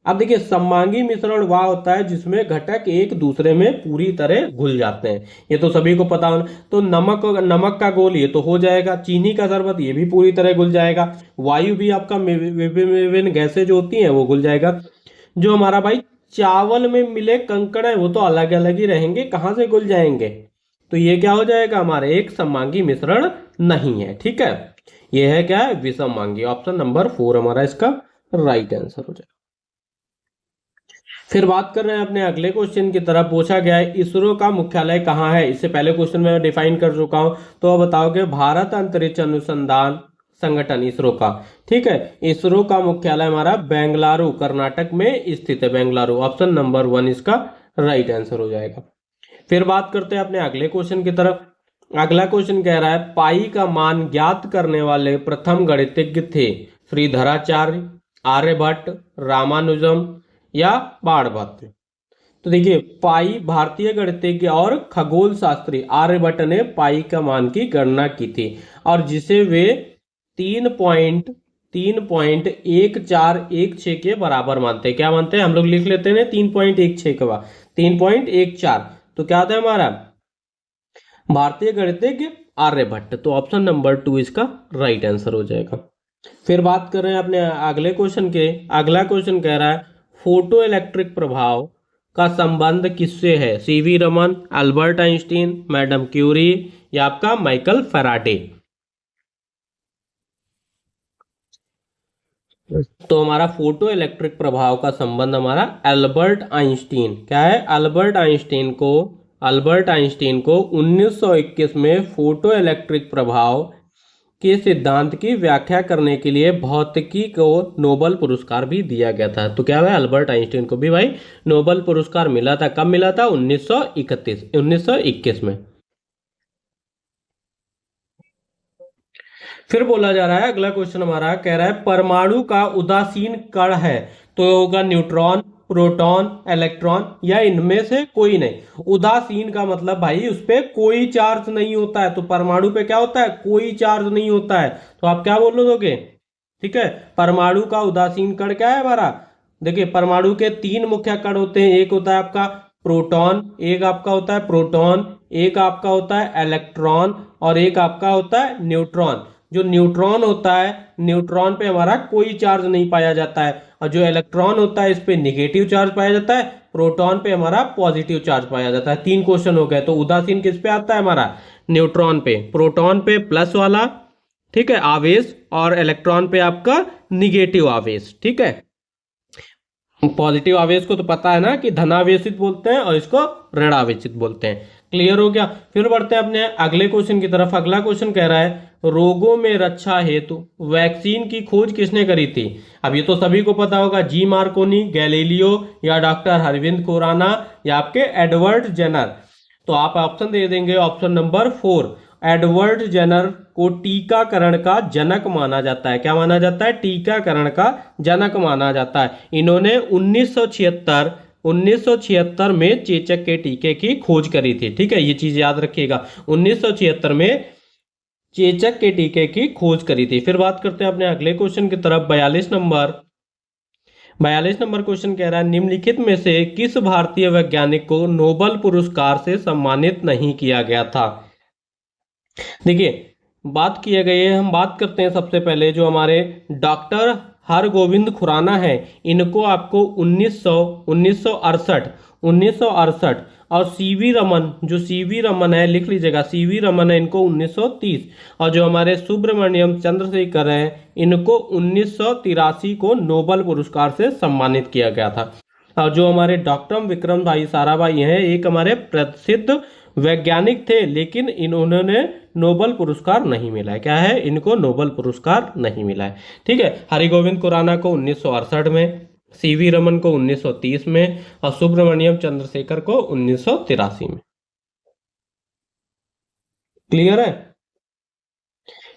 Speaker 1: अब देखिए सममांगी मिश्रण वह होता है जिसमें घटक एक दूसरे में पूरी तरह घुल जाते हैं, ये तो सभी को पता होना। तो नमक का घोल ये तो हो जाएगा, चीनी का शरबत ये भी पूरी तरह घुल जाएगा, वायु भी आपका विभिन्न गैसें जो होती हैं वो घुल जाएगा। जो हमारा भाई चावल में मिले कंकड़ है वो तो अलग अलग ही रहेंगे, कहाँ से घुल जाएंगे। तो ये क्या हो जाएगा, हमारे एक सममांगी मिश्रण नहीं है। ठीक है, ये है क्या है, विषममांगी। ऑप्शन नंबर 4 हमारा इसका राइट आंसर हो जाएगा। फिर बात कर रहे हैं अपने अगले क्वेश्चन की तरफ। पूछा गया है इसरो का मुख्यालय कहाँ है। इससे पहले क्वेश्चन में डिफाइन कर चुका हूं, तो अब बताओगे भारत अंतरिक्ष अनुसंधान संगठन इसरो का। ठीक है, इसरो का मुख्यालय हमारा बेंगलुरु कर्नाटक में स्थित है, बेंगलुरु। ऑप्शन नंबर 1 इसका राइट आंसर हो जाएगा। फिर बात करते हैं अपने अगले क्वेश्चन की तरफ। अगला क्वेश्चन कह रहा है पाई का मान ज्ञात करने वाले प्रथम गणितज्ञ थे श्रीधराचार्य, आर्यभट्ट, रामानुजम या बाणभट्ट। तो देखिए पाई भारतीय गणितज्ञ और खगोल शास्त्री आर्यभट्ट ने पाई का मान की गणना की थी, और जिसे वे 3.1416 के बराबर मानते हैं। क्या मानते हैं, हम लोग लिख लेते हैं 3.16 के बाद 3.14, तो क्या होता है हमारा भारतीय गणितज्ञ आर्यभट्ट। तो ऑप्शन नंबर 2 इसका राइट आंसर हो जाएगा। फिर बात कर रहे हैं अपने अगले क्वेश्चन के। अगला क्वेश्चन कह रहा है फोटो इलेक्ट्रिक प्रभाव का संबंध किससे है। C V Raman, Albert Einstein, madam Curie या आपका माइकल फैराडे। तो हमारा फोटो इलेक्ट्रिक प्रभाव का संबंध हमारा अल्बर्ट आइंस्टीन, क्या है, अल्बर्ट आइंस्टीन को 1921 में फोटो इलेक्ट्रिक प्रभाव के सिद्धांत की व्याख्या करने के लिए भौतिकी को नोबेल पुरस्कार भी दिया गया था। तो क्या है, अल्बर्ट आइंस्टीन को भी भाई नोबेल पुरस्कार मिला था। कब मिला था, 1921 में। फिर बोला जा रहा है अगला क्वेश्चन हमारा कह रहा है परमाणु का उदासीन कण है, तो होगा न्यूट्रॉन, प्रोटॉन, इलेक्ट्रॉन या इनमें से कोई नहीं। उदासीन का मतलब भाई उस पर कोई चार्ज नहीं होता है, तो परमाणु पे क्या होता है, कोई चार्ज नहीं होता है। तो आप क्या बोल दोगे, ठीक है, परमाणु का उदासीन कण क्या है हमारा। देखिए परमाणु के 3 मुख्य कण होते हैं, एक होता है आपका प्रोटॉन, एक आपका होता है प्रोटॉन, एक आपका होता है इलेक्ट्रॉन और एक आपका होता है न्यूट्रॉन। जो न्यूट्रॉन होता है, न्यूट्रॉन पे हमारा कोई चार्ज नहीं पाया जाता है, और जो इलेक्ट्रॉन होता है इस पे नेगेटिव चार्ज पाया जाता है, प्रोटॉन पे हमारा पॉजिटिव चार्ज पाया जाता है। 3 क्वेश्चन हो गए। तो उदासीन किस पे आता है हमारा, न्यूट्रॉन पे, प्रोटॉन पे प्लस वाला, ठीक है, आवेश, और इलेक्ट्रॉन पे आपका निगेटिव आवेश। ठीक है, पॉजिटिव आवेश को तो पता है ना कि धनावेशित बोलते हैं और इसको ऋणावेशित बोलते हैं। क्लियर हो गया। फिर बढ़ते हैं अपने अगले क्वेश्चन की तरफ। अगला क्वेश्चन कह रहा है रोगों में रक्षा हेतु वैक्सीन की खोज किसने करी थी। अब ये तो सभी को पता होगा, जी मार्कोनी, गैलीलियो या डॉक्टर अरविंद खुराना या आपके एडवर्ड जेनर। तो आप ऑप्शन दे देंगे ऑप्शन नंबर 4, एडवर्ड जेनर को टीकाकरण का जनक माना जाता है। क्या माना जाता है, टीकाकरण का जनक माना जाता है। इन्होंने 1976 में चेचक के टीके की खोज करी थी। ठीक है, ये चीज याद रखिएगा, 1976 में चेचक के टीके की खोज करी थी। फिर बात करते हैं अपने अगले क्वेश्चन की तरफ। 42 नंबर क्वेश्चन कह रहा है निम्नलिखित में से किस भारतीय वैज्ञानिक को नोबेल पुरस्कार से सम्मानित नहीं किया गया था। देखिए बात किया गई है, हम बात करते हैं सबसे पहले जो हमारे डॉक्टर हरगोविंद खुराना है, इनको आपको 1968 और सीवी रमन, जो सीवी रमन है लिख लीजिएगा, सीवी रमन है, इनको 1930, और जो हमारे सुब्रमण्यम चंद्रशेखर हैं इनको 1983 को नोबेल पुरस्कार से सम्मानित किया गया था। और जो हमारे डॉक्टर विक्रम भाई साराभाई हैं, एक हमारे प्रसिद्ध वैज्ञानिक थे, लेकिन इन्होंने नोबेल पुरस्कार नहीं मिला है। क्या है, इनको नोबेल पुरस्कार नहीं मिला है। ठीक है, हरिगोविंद खुराना को 1968 में, सीवी रमन को 1930 में और सुब्रमण्यम चंद्रशेखर को 1983 में। क्लियर है।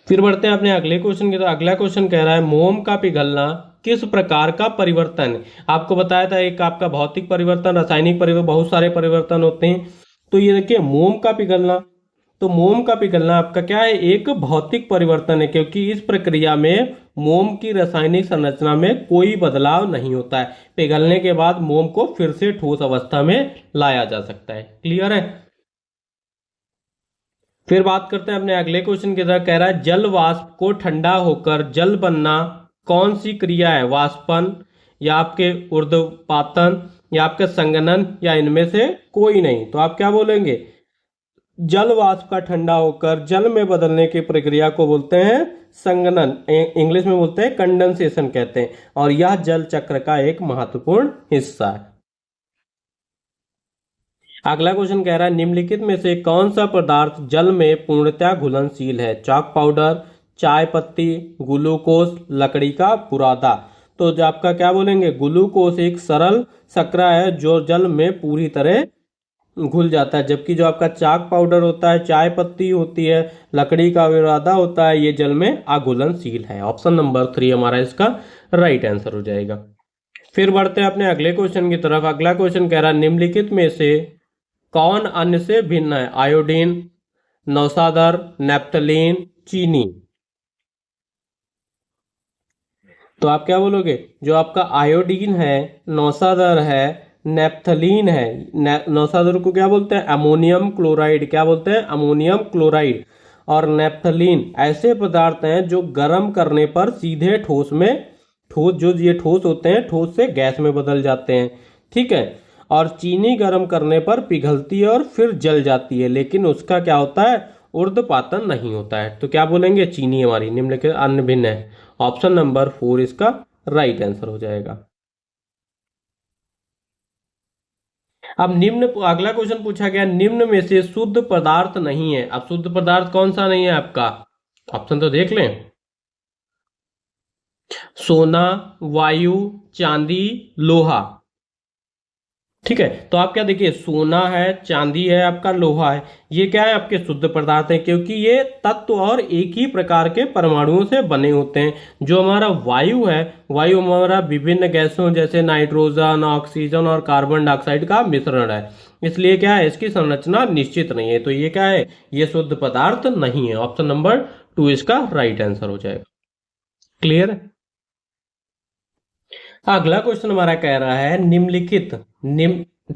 Speaker 1: फिर बढ़ते हैं अपने अगले क्वेश्चन की। तो अगला क्वेश्चन कह रहा है मोम का पिघलना किस प्रकार का परिवर्तन। आपको बताया था एक आपका भौतिक परिवर्तन, रासायनिक परिवर्तन, बहुत सारे परिवर्तन होते हैं। तो ये देखिए मोम का पिघलना, तो मोम का पिघलना आपका क्या है, एक भौतिक परिवर्तन है, क्योंकि इस प्रक्रिया में मोम की रासायनिक संरचना में कोई बदलाव नहीं होता है। पिघलने के बाद मोम को फिर से ठोस अवस्था में लाया जा सकता है। क्लियर है। फिर बात करते हैं अपने अगले क्वेश्चन की तरफ। कह रहा है जल वाष्प को ठंडा होकर जल बनना कौन सी क्रिया है, वाष्पन या आपके ऊर्ध्वपातन या आपके संघनन या इनमें से कोई नहीं। तो आप क्या बोलेंगे, जल वाष्प का ठंडा होकर जल में बदलने की प्रक्रिया को बोलते हैं संघनन, इंग्लिश में बोलते हैं कंडेंसेशन कहते हैं, और यह जल चक्र का एक महत्वपूर्ण हिस्सा है। अगला क्वेश्चन कह रहा है निम्नलिखित में से कौन सा पदार्थ जल में पूर्णतः घुलनशील है? चाक पाउडर, चाय पत्ती, ग्लूकोज, लकड़ी का बुरादा। तो जो आपका क्या बोलेंगे, ग्लूकोज एक सरल शर्करा है जो जल में पूरी तरह घुल जाता है, जबकि जो आपका चाक पाउडर होता है, चाय पत्ती होती है, लकड़ी का बुरादा होता है, ये जल में अघुलनशील है। ऑप्शन नंबर 3 हमारा इसका राइट आंसर हो जाएगा। फिर बढ़ते हैं अपने अगले क्वेश्चन की तरफ। अगला क्वेश्चन कह रहा है निम्नलिखित में से कौन अन्य से भिन्न है? आयोडीन, नौसादर, नेप्थलीन, चीनी। तो आप क्या बोलोगे, जो आपका आयोडीन है, नौसादर है, नेप्थलीन है। नौसादर को क्या बोलते हैं? Ammonium chloride. क्या बोलते हैं? Ammonium chloride. और नेप्थलीन ऐसे पदार्थ हैं जो गर्म करने पर सीधे ठोस में, जो ये ठोस होते हैं, ठोस से गैस में बदल जाते हैं। ठीक है। और चीनी गर्म करने पर पिघलती है और फिर जल जाती है, लेकिन उसका क्या होता है? ऊर्ध्वपातन नहीं होता है। तो क्या बोलेंगे? चीनी हमारी निम्नलिखित अन्य भिन्न है। ऑप्शन नंबर 4 इसका राइट आंसर हो जाएगा। अब निम्न, अगला क्वेश्चन पूछा गया निम्न में से शुद्ध पदार्थ नहीं है। अब शुद्ध पदार्थ कौन सा नहीं है आपका? ऑप्शन तो देख लें। सोना, वायु, चांदी, लोहा। ठीक है। तो आप क्या देखिए, सोना है, चांदी है, आपका लोहा है, ये क्या है? आपके शुद्ध पदार्थ है, क्योंकि ये तत्व और एक ही प्रकार के परमाणुओं से बने होते हैं। जो हमारा वायु है, वायु हमारा विभिन्न गैसों जैसे नाइट्रोजन, ऑक्सीजन और कार्बन डाइऑक्साइड का मिश्रण है, इसलिए क्या है, इसकी संरचना निश्चित नहीं है। तो ये क्या है? ये शुद्ध पदार्थ नहीं है। ऑप्शन नंबर 2 इसका राइट आंसर हो जाएगा। क्लियर है। अगला क्वेश्चन हमारा कह रहा है निम्नलिखित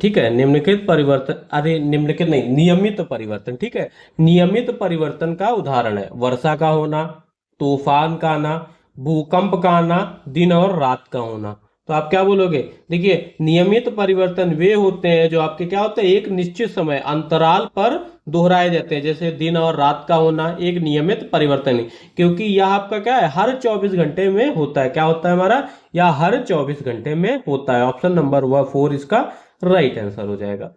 Speaker 1: ठीक है, निम्नलिखित परिवर्तन, अरे निम्नलिखित नहीं, नियमित परिवर्तन। ठीक है। नियमित परिवर्तन का उदाहरण है वर्षा का होना, तूफान का आना, भूकंप का आना, दिन और रात का होना। तो आप क्या बोलोगे? देखिए, नियमित परिवर्तन वे होते हैं जो आपके क्या होते हैं, एक निश्चित समय अंतराल पर दोहराए जाते हैं। जैसे दिन और रात का होना एक नियमित परिवर्तन है, क्योंकि यह आपका क्या है, हर 24 घंटे में होता है। क्या होता है हमारा? या हर 24 घंटे में होता है। ऑप्शन नंबर 4 इसका राइट आंसर हो जाएगा।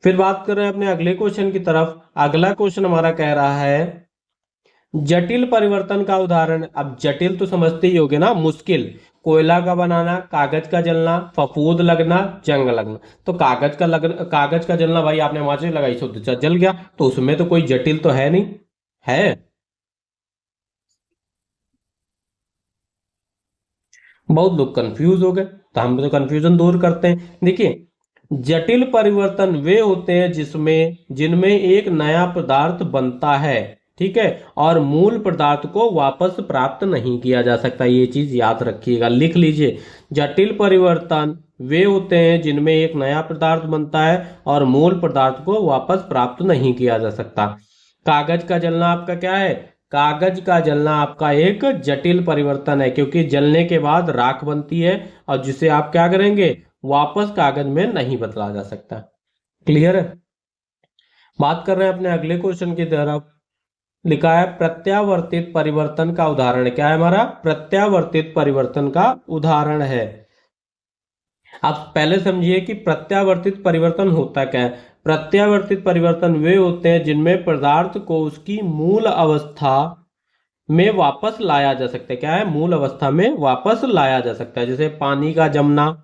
Speaker 1: फिर बात कर रहे हैं अपने अगले क्वेश्चन की तरफ। अगला क्वेश्चन हमारा कह रहा है जटिल परिवर्तन का उदाहरण। अब जटिल तो समझते ही होगे ना, मुश्किल, कोयला का बनाना, कागज का जलना, फफूंद लगना, जंग लगना। तो कागज का जलना, भाई आपने माचिस लगाई तो जल गया, तो उसमें तो कोई जटिल तो है नहीं, है? बहुत लोग कंफ्यूज हो गए, तो हम तो कंफ्यूजन दूर करते हैं। देखिए, जटिल परिवर्तन वे होते हैं जिनमें एक नया पदार्थ बनता है, ठीक है, और मूल पदार्थ को वापस प्राप्त नहीं किया जा सकता। ये चीज याद रखिएगा, लिख लीजिए। जटिल परिवर्तन वे होते हैं जिनमें एक नया पदार्थ बनता है और मूल पदार्थ को वापस प्राप्त नहीं किया जा सकता। कागज का जलना आपका क्या है? कागज का जलना आपका एक जटिल परिवर्तन है, क्योंकि जलने के बाद राख बनती है और जिसे आप क्या करेंगे, वापस कागज में नहीं बदला जा सकता। क्लियर है। बात कर रहे हैं अपने अगले क्वेश्चन की तरफ। लिखा है प्रत्यावर्तित परिवर्तन का उदाहरण। क्या है हमारा? प्रत्यावर्तित परिवर्तन का उदाहरण है। आप पहले समझिए कि प्रत्यावर्तित परिवर्तन होता क्या है। प्रत्यावर्तित परिवर्तन वे होते हैं जिनमें पदार्थ को उसकी मूल अवस्था में वापस लाया जा सकता है। क्या है? मूल अवस्था में वापस लाया जा सकता है। जैसे पानी का जमना,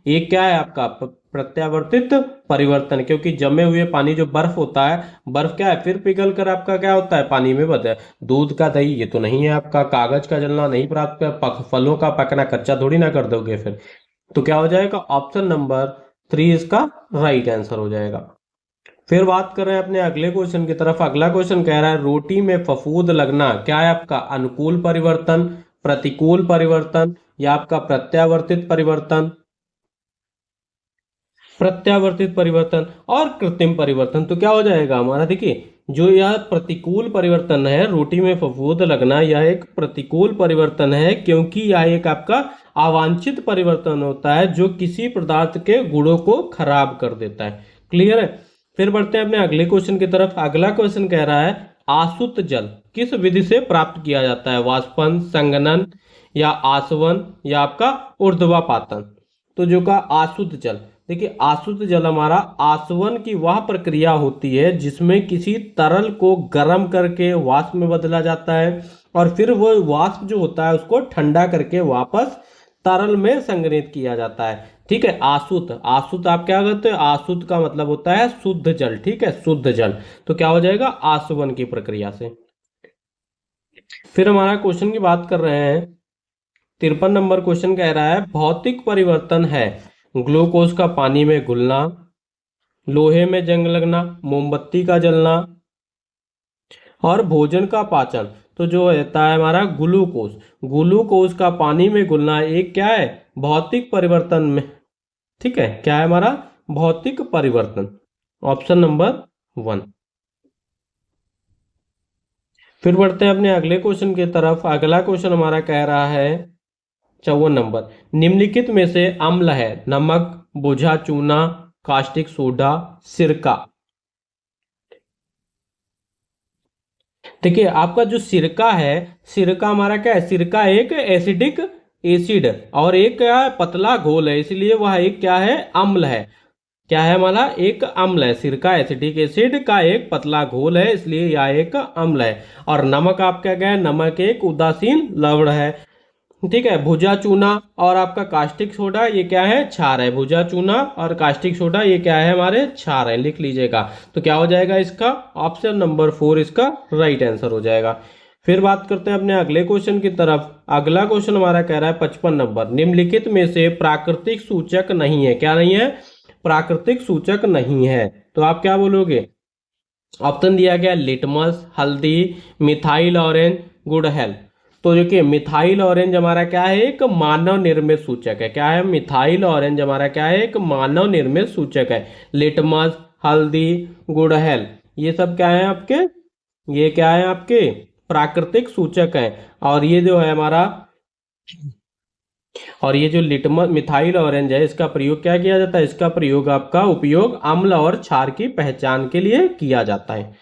Speaker 1: एक क्या है आपका प्रत्यावर्तित परिवर्तन, क्योंकि जमे हुए पानी जो बर्फ होता है, बर्फ क्या है, फिर पिघल कर आपका क्या होता है, पानी में बदल। दूध का दही, ये तो नहीं है आपका। कागज का जलना नहीं प्राप्त कर, फलों का पकना कच्चा थोड़ी ना कर दोगे फिर। तो क्या हो जाएगा? ऑप्शन नंबर 3 इसका राइट आंसर हो जाएगा। फिर बात कर रहे हैं अपने अगले क्वेश्चन की तरफ। अगला क्वेश्चन कह रहा है रोटी में फफूंद लगना क्या है आपका? अनुकूल परिवर्तन, प्रतिकूल परिवर्तन, या आपका प्रत्यावर्तित परिवर्तन? प्रत्यावर्तित परिवर्तन और कृत्रिम परिवर्तन। तो क्या हो जाएगा हमारा? देखिए, जो यह प्रतिकूल परिवर्तन है, रोटी में फफूंद लगना, यह एक प्रतिकूल परिवर्तन है, क्योंकि यह एक आपका अवांछित परिवर्तन होता है जो किसी पदार्थ के गुणों को खराब कर देता है। क्लियर है। फिर बढ़ते हैं अपने अगले क्वेश्चन की तरफ। अगला क्वेश्चन कह रहा है आसुत जल किस विधि से प्राप्त किया जाता है? वाष्पन, संघनन, या आसवन, या आपका ऊर्ध्वापातन? तो जो का आसुत जल, देखिए आसुत जल हमारा आसवन की वह प्रक्रिया होती है जिसमें किसी तरल को गर्म करके वाष्प में बदला जाता है और फिर वो वाष्प जो होता है उसको ठंडा करके वापस तरल में संग्रहित किया जाता है। ठीक है, आसुत, आसुत आप क्या कहते हैं, आसुत का मतलब होता है शुद्ध जल। ठीक है, शुद्ध जल, तो क्या हो जाएगा, आसवन की प्रक्रिया से। फिर हमारा क्वेश्चन की बात कर रहे हैं, 53 नंबर क्वेश्चन कह रहा है भौतिक परिवर्तन है ग्लूकोज का पानी में घुलना, लोहे में जंग लगना, मोमबत्ती का जलना और भोजन का पाचन। तो जो रहता है हमारा ग्लूकोज, ग्लूकोज का पानी में घुलना एक क्या है, भौतिक परिवर्तन में। ठीक है, क्या है हमारा, भौतिक परिवर्तन, ऑप्शन नंबर 1। फिर बढ़ते हैं अपने अगले क्वेश्चन की तरफ। अगला क्वेश्चन हमारा कह रहा है 54 नंबर, निम्नलिखित में से अम्ल है नमक, बुझा चूना, कास्टिक सोडा, सिरका। देखिए आपका जो सिरका है, सिरका हमारा क्या है, सिरका एक एसिडिक एसिड और एक क्या है, पतला घोल है, इसलिए वह एक क्या है, अम्ल है। क्या है हमारा, एक अम्ल है। सिरका एसिडिक एसिड का एक पतला घोल है, इसलिए यह एक अम्ल है। और नमक आपका क्या है, नमक एक उदासीन लवण है। ठीक है, भुजा चूना और आपका कास्टिक सोडा ये क्या है, क्षार है। भुजा चूना और कास्टिक सोडा ये क्या है, हमारे क्षार है, लिख लीजिएगा। तो क्या हो जाएगा इसका, ऑप्शन नंबर 4 इसका राइट आंसर हो जाएगा। फिर बात करते हैं अपने अगले क्वेश्चन की तरफ। अगला क्वेश्चन हमारा कह रहा है 55 नंबर, निम्नलिखित में से प्राकृतिक सूचक नहीं है। क्या नहीं है, प्राकृतिक सूचक नहीं है। तो आप क्या बोलोगे, ऑप्शन दिया गया लिटमस, हल्दी, मिथाइल ऑरेंज, गुड़हल। तो देखिए मिथाइल ऑरेंज हमारा क्या है, एक मानव निर्मित सूचक है। क्या है, मिथाइल ऑरेंज हमारा क्या है, एक मानव निर्मित सूचक है। लिटमस, हल्दी, गुड़हल ये सब क्या है आपके, ये क्या है आपके प्राकृतिक सूचक हैं। और ये जो है हमारा, और ये जो लिटमस मिथाइल ऑरेंज है इसका प्रयोग क्या किया जाता है, इसका प्रयोग आपका उपयोग अम्ल और क्षार की पहचान के लिए किया जाता है।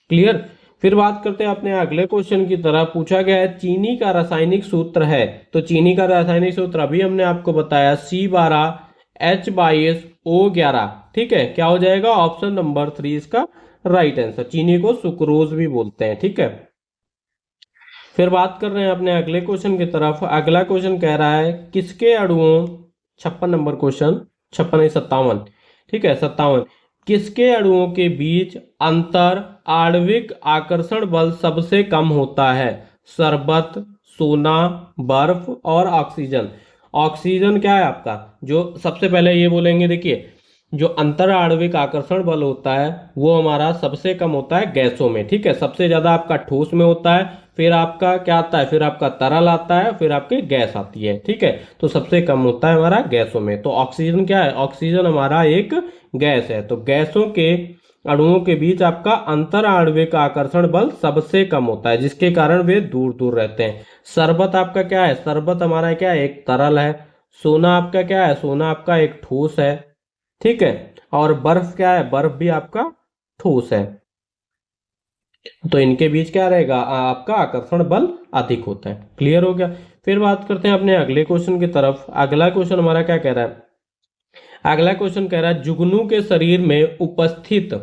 Speaker 1: क्लियर। फिर बात करते हैं अपने अगले क्वेश्चन की तरफ। पूछा गया है चीनी का रासायनिक सूत्र है। तो चीनी का रासायनिक सूत्र अभी हमने आपको बताया, C12H22O11। ठीक है, क्या हो जाएगा, ऑप्शन नंबर 3 इसका राइट आंसर। चीनी को सुक्रोज भी बोलते हैं। ठीक है, फिर बात कर रहे हैं अपने अगले क्वेश्चन की तरफ। अगला क्वेश्चन कह रहा है किसके अणुओं, 56 नंबर क्वेश्चन, 56 ठीक है 57, किसके अणुओं के बीच अंतर आणविक आकर्षण बल सबसे कम होता है। शरबत, सोना, बर्फ और ऑक्सीजन। ऑक्सीजन क्या है आपका, जो सबसे पहले ये बोलेंगे, देखिए जो अंतर आणविक आकर्षण बल होता है वो हमारा सबसे कम होता है गैसों में। ठीक है, सबसे ज्यादा आपका ठोस में होता है, फिर आपका क्या आता है, फिर आपका तरल आता है, फिर आपकी गैस आती है। ठीक है, तो सबसे कम होता है हमारा गैसों में। तो ऑक्सीजन क्या है, ऑक्सीजन हमारा एक गैस है। तो गैसों के अणुओं के बीच आपका अंतर आणविक आकर्षण बल सबसे कम होता है, जिसके कारण वे दूर दूर रहते हैं। शरबत आपका क्या है, शरबत हमारा क्या है, एक तरल है। सोना आपका क्या है, सोना आपका एक ठोस है। ठीक है, और बर्फ क्या है, बर्फ भी आपका ठोस है। तो इनके बीच क्या रहेगा, आपका आकर्षण बल अधिक होता है। क्लियर हो गया। फिर बात करते हैं अपने अगले क्वेश्चन की तरफ। अगला क्वेश्चन हमारा क्या कह रहा है, अगला क्वेश्चन कह रहा है जुगनू के शरीर में उपस्थित,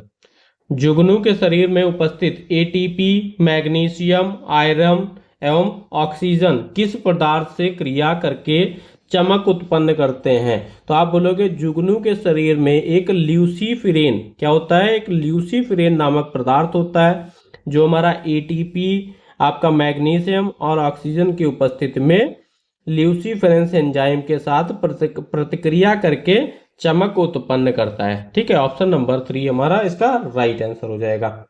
Speaker 1: जुगनू के शरीर में उपस्थित एटीपी, मैग्नीशियम, आयरन एवं ऑक्सीजन किस पदार्थ से क्रिया करके चमक उत्पन्न करते हैं। तो आप बोलोगे जुगनू के शरीर में एक ल्यूसीफिरेन, क्या होता है, एक ल्यूसीफिरेन नामक पदार्थ होता है, जो हमारा एटीपी, आपका मैग्नीशियम और ऑक्सीजन की उपस्थिति में ल्यूसीफेरेंस एंजाइम के साथ प्रतिक्रिया करके चमक उत्पन्न करता है। ठीक है, ऑप्शन नंबर 3 हमारा इसका राइट आंसर हो जाएगा।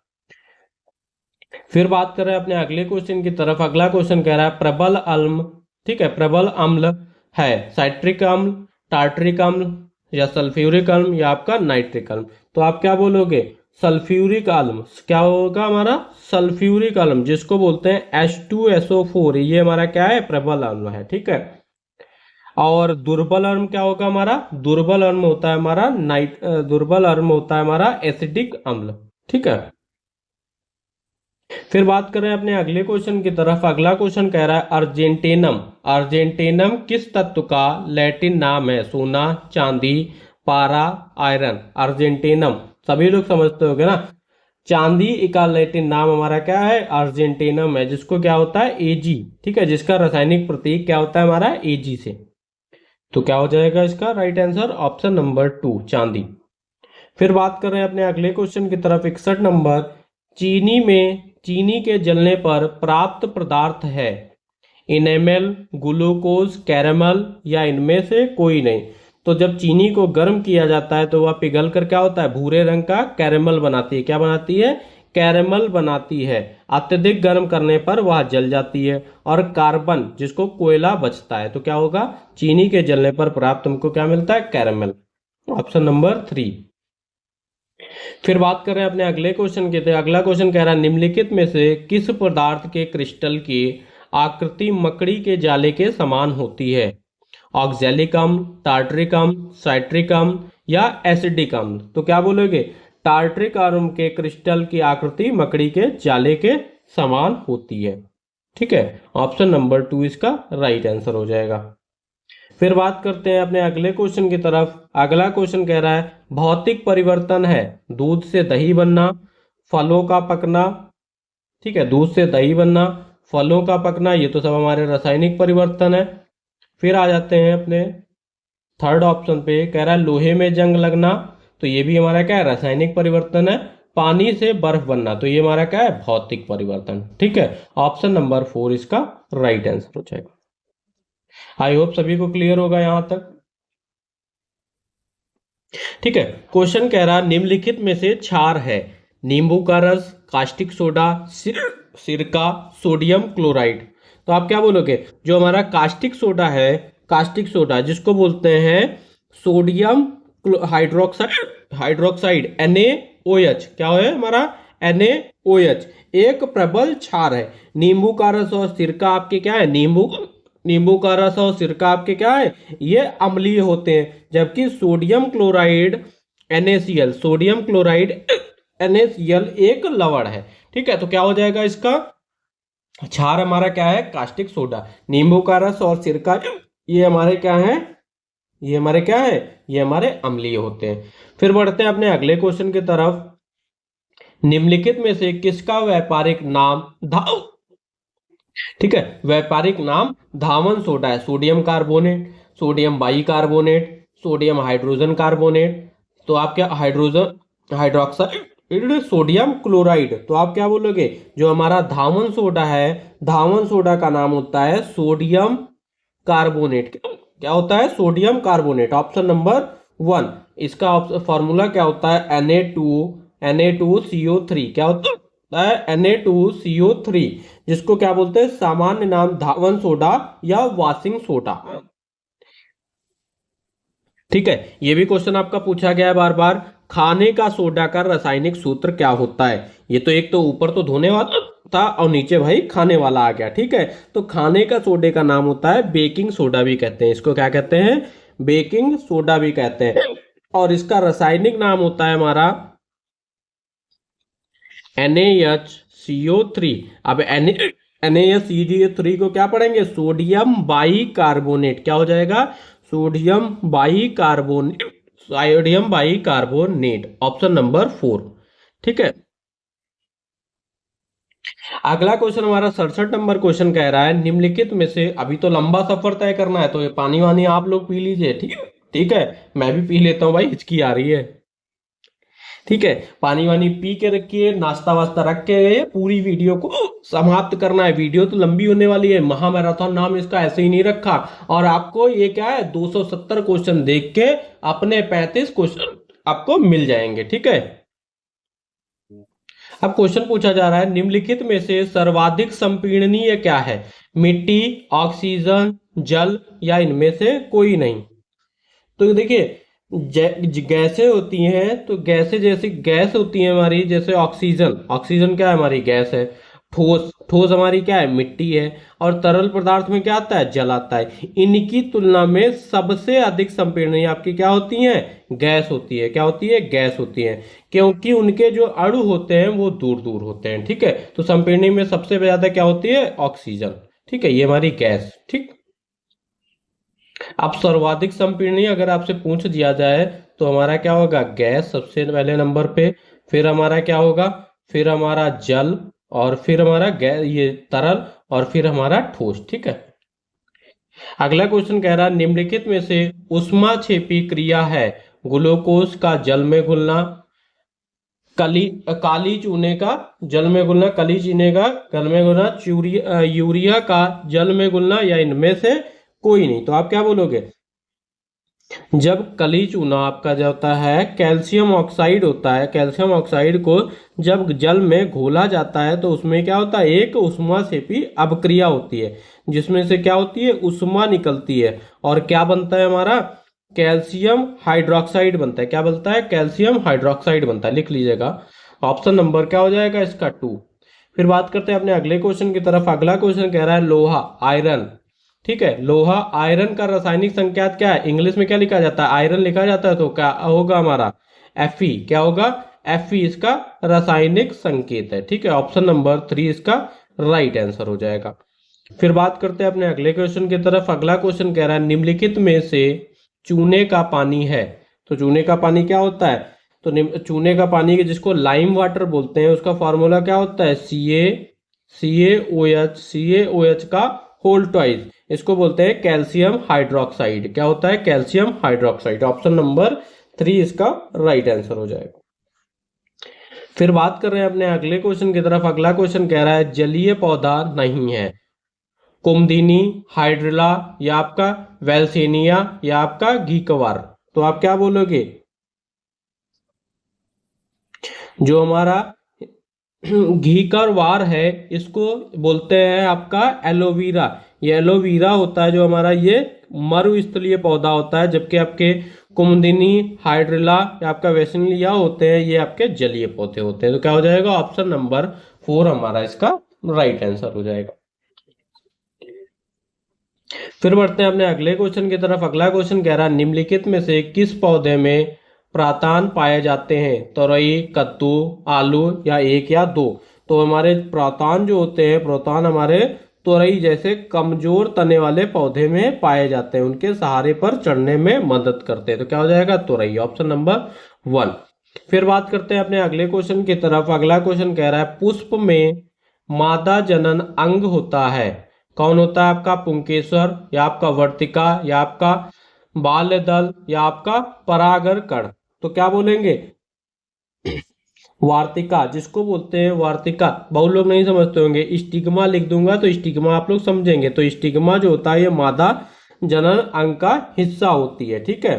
Speaker 1: फिर बात कर रहे हैं अपने अगले क्वेश्चन की तरफ। अगला क्वेश्चन कह रहा है प्रबल अम्ल, ठीक है, प्रबल अम्ल है साइट्रिक अम्ल, टार्टरिक अम्ल या सल्फ्यूरिक अम्ल या आपका नाइट्रिक अम्ल। तो आप क्या बोलोगे, सल्फ्यूरिक अम्ल। क्या होगा हमारा, सल्फ्यूरिक अम्ल, जिसको बोलते हैं H2SO4, ये हमारा क्या है, प्रबल अम्ल है। ठीक है, और दुर्बल अम्ल क्या होगा हमारा, दुर्बल अम्ल होता है हमारा दुर्बल अम्ल होता है हमारा एसिडिक अम्ल। ठीक है, फिर बात करें अपने अगले क्वेश्चन की तरफ। अगला क्वेश्चन कह रहा है अर्जेंटेनम, अर्जेंटेनम किस तत्व का लैटिन नाम है। सोना, चांदी, पारा आयरन, अर्जेंटीनम, सभी लोग समझते होंगे ना। चांदी का लैटिन नाम हमारा क्या है, अर्जेंटीनम है, जिसको क्या होता है एजी, ठीक है, जिसका रासायनिक प्रतीक क्या होता है हमारा एजी से। तो क्या हो जाएगा इसका राइट आंसर ऑप्शन नंबर 2 चांदी। फिर बात कर रहे हैं अपने अगले क्वेश्चन की तरफ 61 नंबर। चीनी के जलने पर प्राप्त पदार्थ है इनेमल, ग्लूकोज, कैरेमल या इनमें से कोई नहीं। तो जब चीनी को गर्म किया जाता है तो वह पिघल कर क्या होता है भूरे रंग का कैरेमल बनाती है। क्या बनाती है, कैरेमल बनाती है। अत्यधिक गर्म करने पर वह जल जाती है और कार्बन जिसको कोयला बचता है। तो क्या होगा, चीनी के जलने पर प्राप्त हमको क्या मिलता है, कैरेमल, ऑप्शन नंबर 3। फिर बात करें अपने अगले क्वेश्चन के, तो अगला क्वेश्चन कह रहा है निम्नलिखित में से किस पदार्थ के क्रिस्टल की आकृति मकड़ी के जाले के समान होती है। ऑक्जेलिक अम्ल, टार्टरिक अम्ल, साइट्रिक अम्ल या एसिडिक अम्ल। तो क्या बोलोगे, टार्टरिक अम्ल के क्रिस्टल की आकृति मकड़ी के जाले के समान होती है। ठीक है, ऑप्शन नंबर 2 इसका राइट आंसर हो जाएगा। फिर बात करते हैं अपने अगले क्वेश्चन की तरफ। अगला क्वेश्चन कह रहा है भौतिक परिवर्तन है दूध से दही बनना, फलों का पकना, ठीक है, दूध से दही बनना, फलों का पकना, ये तो सब हमारे रासायनिक परिवर्तन है। फिर आ जाते हैं अपने थर्ड ऑप्शन पे, कह रहा है लोहे में जंग लगना, तो ये भी हमारा क्या है, रासायनिक परिवर्तन है। पानी से बर्फ बनना, तो ये हमारा क्या है, भौतिक परिवर्तन। ठीक है, ऑप्शन नंबर 4 इसका राइट आंसर हो जाएगा। आई होप सभी को क्लियर होगा यहां तक। ठीक है, क्वेश्चन कह रहा निम्नलिखित में से क्षार है नींबू का रस, कास्टिक सोडा, सिरका, सोडियम क्लोराइड। तो आप क्या बोलोगे, जो हमारा कास्टिक सोडा है, कास्टिक सोडा जिसको बोलते हैं सोडियम हाइड्रोक्साइड NaOH, क्या है हमारा NaOH, एक प्रबल क्षार है। नींबू का रस और सिरका आपके क्या है, नींबू का रस और सिरका आपके क्या है, ये अम्लीय होते हैं। जबकि sodium chloride NaCl, sodium chloride NaCl एक लवण है। ठीक है, तो क्या हो जाएगा इसका, क्षार हमारा क्या है, कास्टिक सोडा। नींबू का रस और सिरका ये हमारे क्या है, ये हमारे क्या है, ये हमारे अम्लीय होते हैं। फिर बढ़ते हैं अपने अगले क्वेश्चन की तरफ। निम्नलिखित में से किसका व्यापारिक नाम ठीक है, व्यापारिक नाम धावन सोडा है। Sodium carbonate, sodium by carbonate, sodium hydrogen carbonate, तो आप क्या हाइड्रोजन हाइड्रोक्साइड, सोडियम क्लोराइड। तो आप क्या बोलोगे, जो हमारा धावन सोडा है, धावन सोडा का नाम होता है सोडियम कार्बोनेट। क्या होता है, सोडियम कार्बोनेट, ऑप्शन नंबर 1 इसका फॉर्मूला क्या होता है, Na2CO3, क्या होता है Na2CO3, जिसको क्या बोलते हैं सामान्य नाम धावन सोडा या वॉशिंग सोडा। ठीक है, ये भी क्वेश्चन आपका पूछा गया है बार बार, खाने का सोडा का रासायनिक सूत्र क्या होता है। ये तो एक तो ऊपर तो धोने वाला था और नीचे भाई खाने वाला आ गया। ठीक है, तो खाने का सोडे का नाम होता है बेकिंग सोडा भी कहते हैं, इसको क्या कहते हैं, बेकिंग सोडा भी कहते हैं। और इसका रासायनिक नाम होता है हमारा NaHCO3। अब NaHCO3 को क्या पढ़ेंगे, सोडियम बाई कार्बोनेट। क्या हो जाएगा, sodium by carbonate, sodium by carbonate, option number 4। ठीक है, अगला क्वेश्चन हमारा 67 नंबर क्वेश्चन कह रहा है निम्नलिखित में से, अभी तो लंबा सफर तय करना है, तो ये पानी वानी आप लोग पी लीजिए। ठीक है, ठीक है, मैं भी पी लेता हूँ भाई, हिचकी आ रही है। ठीक है, पानी वानी पी के रखिए, नाश्ता वास्ता रख के पूरी वीडियो को समाप्त करना है। वीडियो तो लंबी होने वाली है, महामैराथन नाम इसका ऐसे ही नहीं रखा। और आपको ये क्या है, 270 क्वेश्चन देख के अपने 35 क्वेश्चन आपको मिल जाएंगे। ठीक है, अब क्वेश्चन पूछा जा रहा है निम्नलिखित में से सर्वाधिक संपीड़नीय क्या है, मिट्टी, ऑक्सीजन, जल या इनमें से कोई नहीं। तो देखिए गैसें होती हैं, तो गैसें जैसी गैस होती है हमारी, जैसे ऑक्सीजन, ऑक्सीजन क्या है, हमारी गैस है। ठोस, ठोस हमारी क्या है, मिट्टी है। और तरल पदार्थ में क्या आता है, जल आता है। इनकी तुलना में सबसे अधिक संपीड़नीय आपकी क्या होती है, गैस होती है। क्या होती है, गैस होती है, क्योंकि उनके जो अणु होते हैं वो दूर दूर होते हैं। ठीक है, तो संपीड़नीय में सबसे ज्यादा क्या होती है, ऑक्सीजन। ठीक है, ये हमारी गैस। ठीक, अब सर्वाधिक संपीड़नीय अगर आपसे पूछ दिया जाए तो हमारा क्या होगा, गैस सबसे पहले नंबर पे, फिर हमारा क्या होगा, फिर हमारा जल, और फिर हमारा गैस ये तरल, और फिर हमारा ठोस। ठीक है। अगला क्वेश्चन कह रहा है निम्नलिखित में से ऊष्माक्षेपी क्रिया है ग्लूकोज का जल में घुलना, काली चूने का जल में घुलना, कली चीने का जल में घुलना, यूरिया का जल में घुलना, या इनमें से कोई नहीं। तो आप क्या बोलोगे, जब कली चूना आपका जो होता है कैल्शियम ऑक्साइड होता है, कैल्शियम ऑक्साइड को जब जल में घोला जाता है तो उसमें क्या होता है, एक ऊष्माक्षेपी अभिक्रिया होती है, जिसमें से क्या होती है, ऊष्मा निकलती है, और क्या बनता है हमारा, कैल्शियम हाइड्रोक्साइड बनता है। क्या बनता है, कैल्शियम हाइड्रोक्साइड बनता है। लिख लीजिएगा, ऑप्शन नंबर क्या हो जाएगा इसका 2। फिर बात करते हैं अपने अगले क्वेश्चन की तरफ। अगला क्वेश्चन कह रहा है लोहा आयरन। ठीक है, लोहा आयरन का रासायनिक संकेत क्या है, इंग्लिश में क्या लिखा जाता है, आयरन लिखा जाता है, तो क्या होगा हमारा Fe। क्या होगा, Fe इसका रासायनिक संकेत है। ठीक है, ऑप्शन नंबर 3 इसका राइट आंसर हो जाएगा। फिर बात करते हैं अपने अगले क्वेश्चन की तरफ। अगला क्वेश्चन कह रहा है निम्नलिखित में से चूने का पानी है। तो चूने का पानी क्या होता है, तो चूने का पानी के जिसको लाइम वाटर बोलते हैं उसका फॉर्मूला क्या होता है, CaOH का होल ट्वाइस, इसको बोलते हैं कैल्शियम हाइड्रोक्साइड। क्या होता है, कैल्शियम हाइड्रोक्साइड। ऑप्शन नंबर 3 इसका राइट आंसर हो जाएगा। फिर बात कर रहे हैं अपने अगले क्वेश्चन की तरफ। अगला क्वेश्चन कह रहा है जलीय पौधा नहीं है, कुमुदिनी, हाइड्रिला, या आपका वेल्सेनिया, या आपका घीकवार। तो आप क्या बोलोगे, जो हमारा घीकरवार है इसको बोलते हैं आपका एलोवेरा। ये एलोवेरा होता है जो हमारा ये मरुस्थलीय पौधा होता है, जबकि आपके कुमुदिनी, हाइड्रिला या आपका वेल्सेनिया होते हैं ये आपके जलीय पौधे होते हैं। तो क्या हो जाएगा, ऑप्शन नंबर 4 हमारा इसका राइट आंसर हो जाएगा। फिर बढ़ते हैं अपने अगले क्वेश्चन की तरफ। अगला क्वेश्चन कह रहा है निम्नलिखित में से किस पौधे में प्रातान पाए जाते हैं, तोरई, कद्दू, आलू, या 1 या 2। तो हमारे प्रातान जो होते हैं, प्रातान हमारे तोरई जैसे कमजोर तने वाले पौधे में पाए जाते हैं, उनके सहारे पर चढ़ने में मदद करते हैं। तो क्या हो जाएगा, तोरई, ऑप्शन नंबर 1। फिर बात करते हैं अपने अगले क्वेश्चन की तरफ। अगला क्वेश्चन कह रहा है पुष्प में मादा जनन अंग होता है, कौन होता है आपका, पुंकेसर, या आपका वर्तिका, या आपका बाल्य दल, या आपका परागर कण। तो क्या बोलेंगे, वार्तिका, जिसको बोलते हैं वार्तिका। बहुत लोग नहीं समझते होंगे, स्टिग्मा लिख दूंगा तो स्टिग्मा आप लोग समझेंगे। तो स्टिग्मा जो होता है ये मादा जनन अंग का हिस्सा होती है। ठीक है,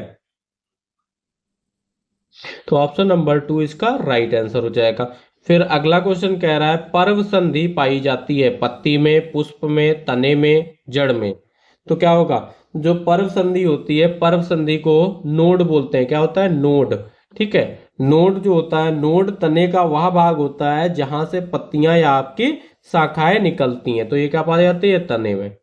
Speaker 1: तो ऑप्शन नंबर 2 इसका राइट आंसर हो जाएगा। फिर अगला क्वेश्चन कह रहा है पर्व संधि पाई जाती है पत्ती में, पुष्प में, तने में, जड़ में। तो क्या होगा, जो पर्व संधि होती है, पर्व संधि को नोड बोलते हैं। क्या होता है, नोड। ठीक है, नोड जो होता है, नोड तने का वह भाग होता है जहां से पत्तियां या आपकी शाखाएं निकलती हैं। तो ये क्या पाई जाती है, तने में।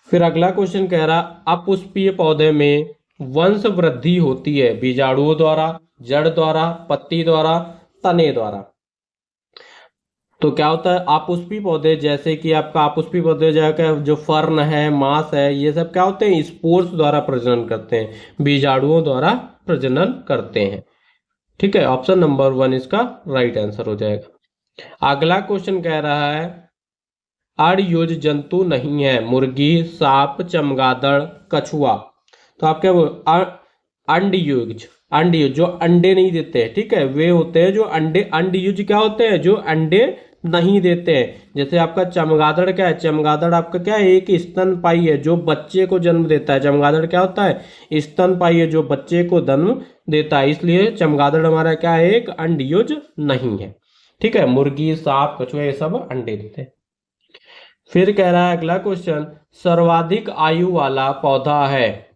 Speaker 1: फिर अगला क्वेश्चन कह रहा अपुष्पीय पौधे में वंश वृद्धि होती है बीजाणुओं द्वारा, जड़ द्वारा, पत्ती द्वारा, तने द्वारा। तो क्या होता है, अपुष्पी पौधे जैसे कि आपका अपुष्पी पौधे जो फर्न है, मांस है, ये सब क्या होते हैं, स्पोर्स द्वारा प्रजनन करते हैं, बीजाणुओं द्वारा प्रजनन करते हैं। ठीक है, ऑप्शन नंबर 1 इसका राइट आंसर हो जाएगा। अगला क्वेश्चन कह रहा है अड़युज जंतु नहीं है, मुर्गी, सांप, चमगादड़, कछुआ। तो आप क्या बोल, अंडयुज, अंडयुज जो अंडे नहीं देते हैं। ठीक है, वे होते हैं जो अंडे, अंडयुज क्या होते हैं, जो अंडे नहीं देते हैं। जैसे आपका चमगादड़ क्या है, चमगादड़ आपका क्या है, एक स्तनपायी है जो बच्चे को जन्म देता है। चमगादड़ क्या होता है, स्तनपायी है जो बच्चे को जन्म देता है, इसलिए चमगादड़ हमारा क्या है, एक अंडयुज नहीं है। ठीक है, मुर्गी, सांप, कछुआ ये सब अंडे देते हैं। फिर कह रहा है अगला क्वेश्चन सर्वाधिक आयु वाला पौधा है।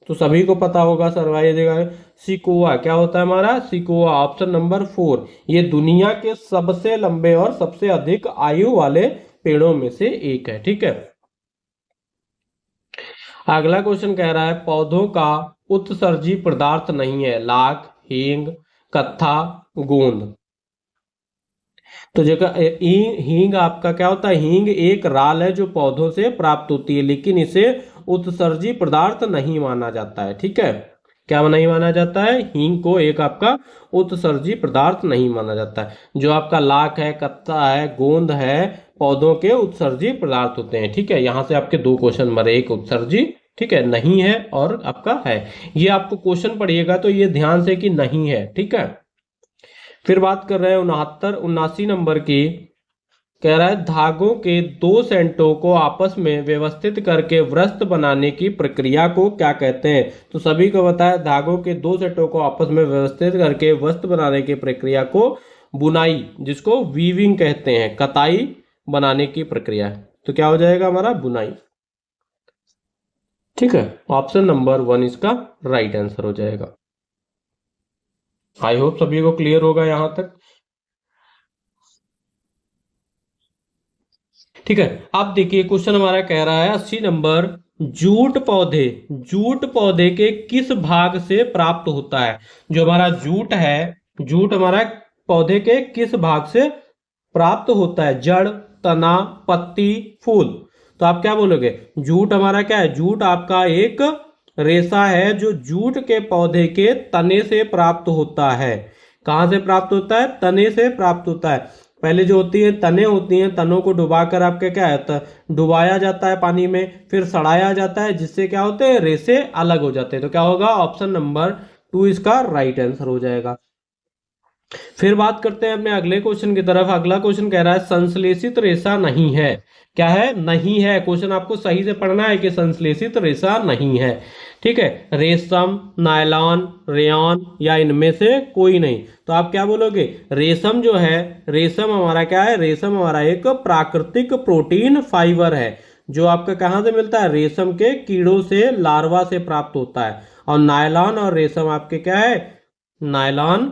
Speaker 1: तो सभी को पता होगा सर्वाधिक, सिकोआ। क्या होता है हमारा, सिकोआ, ऑप्शन नंबर 4। ये दुनिया के सबसे लंबे और सबसे अधिक आयु वाले पेड़ों में से एक है। ठीक है, अगला क्वेश्चन कह रहा है पौधों का उत्सर्जी पदार्थ नहीं है, लाख, हींग, कत्था, गोंद। तो जगह हींग आपका क्या होता है, हींग एक राल है जो पौधों से प्राप्त होती है, लेकिन इसे उत्सर्जी पदार्थ नहीं माना जाता है। ठीक है, क्या नहीं माना जाता है, हींग को एक आपका उत्सर्जी पदार्थ नहीं माना जाता है। जो आपका लाख है, कत्ता है, गोंद है, पौधों के उत्सर्जी पदार्थ होते हैं। ठीक है, यहां से आपके दो क्वेश्चन मरे, एक उत्सर्जी, ठीक है, नहीं है, और आपका है। ये आपको क्वेश्चन पढ़िएगा तो ये ध्यान से कि नहीं है। ठीक है, फिर बात कर रहे हैं 79 नंबर की। कह रहा है धागों के दो सेंटों को आपस में व्यवस्थित करके वृत्त बनाने की प्रक्रिया को क्या कहते हैं। तो सभी को बताया, धागों के दो सेंटों को आपस में व्यवस्थित करके वृत्त बनाने की प्रक्रिया को बुनाई, जिसको वीविंग कहते हैं, कताई बनाने की प्रक्रिया है। तो क्या हो जाएगा हमारा, बुनाई। ठीक है, ऑप्शन नंबर 1 इसका राइट आंसर हो जाएगा। आई होप सभी को क्लियर होगा यहां तक। ठीक है, आप देखिए क्वेश्चन हमारा कह रहा है 80 नंबर, जूट पौधे के किस भाग से प्राप्त होता है। जो हमारा जूट है, जूट हमारा पौधे के किस भाग से प्राप्त होता है, जड़, तना, पत्ती, फूल। तो आप क्या बोलोगे, जूट हमारा क्या है, जूट आपका एक रेशा है जो जूट के पौधे के तने से प्राप्त होता है। कहां से प्राप्त होता है, तने से प्राप्त होता है। पहले जो होती है तने होती हैं, तनों को डुबाकर आपके क्या होता है, डुबाया जाता है पानी में, फिर सड़ाया जाता है, जिससे क्या होते हैं, रेशे अलग हो जाते हैं। तो क्या होगा, ऑप्शन नंबर 2 इसका राइट आंसर हो जाएगा। फिर बात करते हैं अपने अगले क्वेश्चन की तरफ। अगला क्वेश्चन कह रहा है संश्लेषित रेशा नहीं है। क्या है, नहीं है। क्वेश्चन आपको सही से पढ़ना है कि संश्लेषित रेशा नहीं है। ठीक है, रेशम, नायलॉन, रेयॉन या इनमें से कोई नहीं। तो आप क्या बोलोगे, रेशम जो है, रेशम हमारा क्या है, रेशम हमारा एक प्राकृतिक प्रोटीन फाइबर है जो आपका कहां से मिलता है, रेशम के कीड़ों से, लार्वा से प्राप्त होता है। और नायलॉन और रेशम आपके क्या है, नायलॉन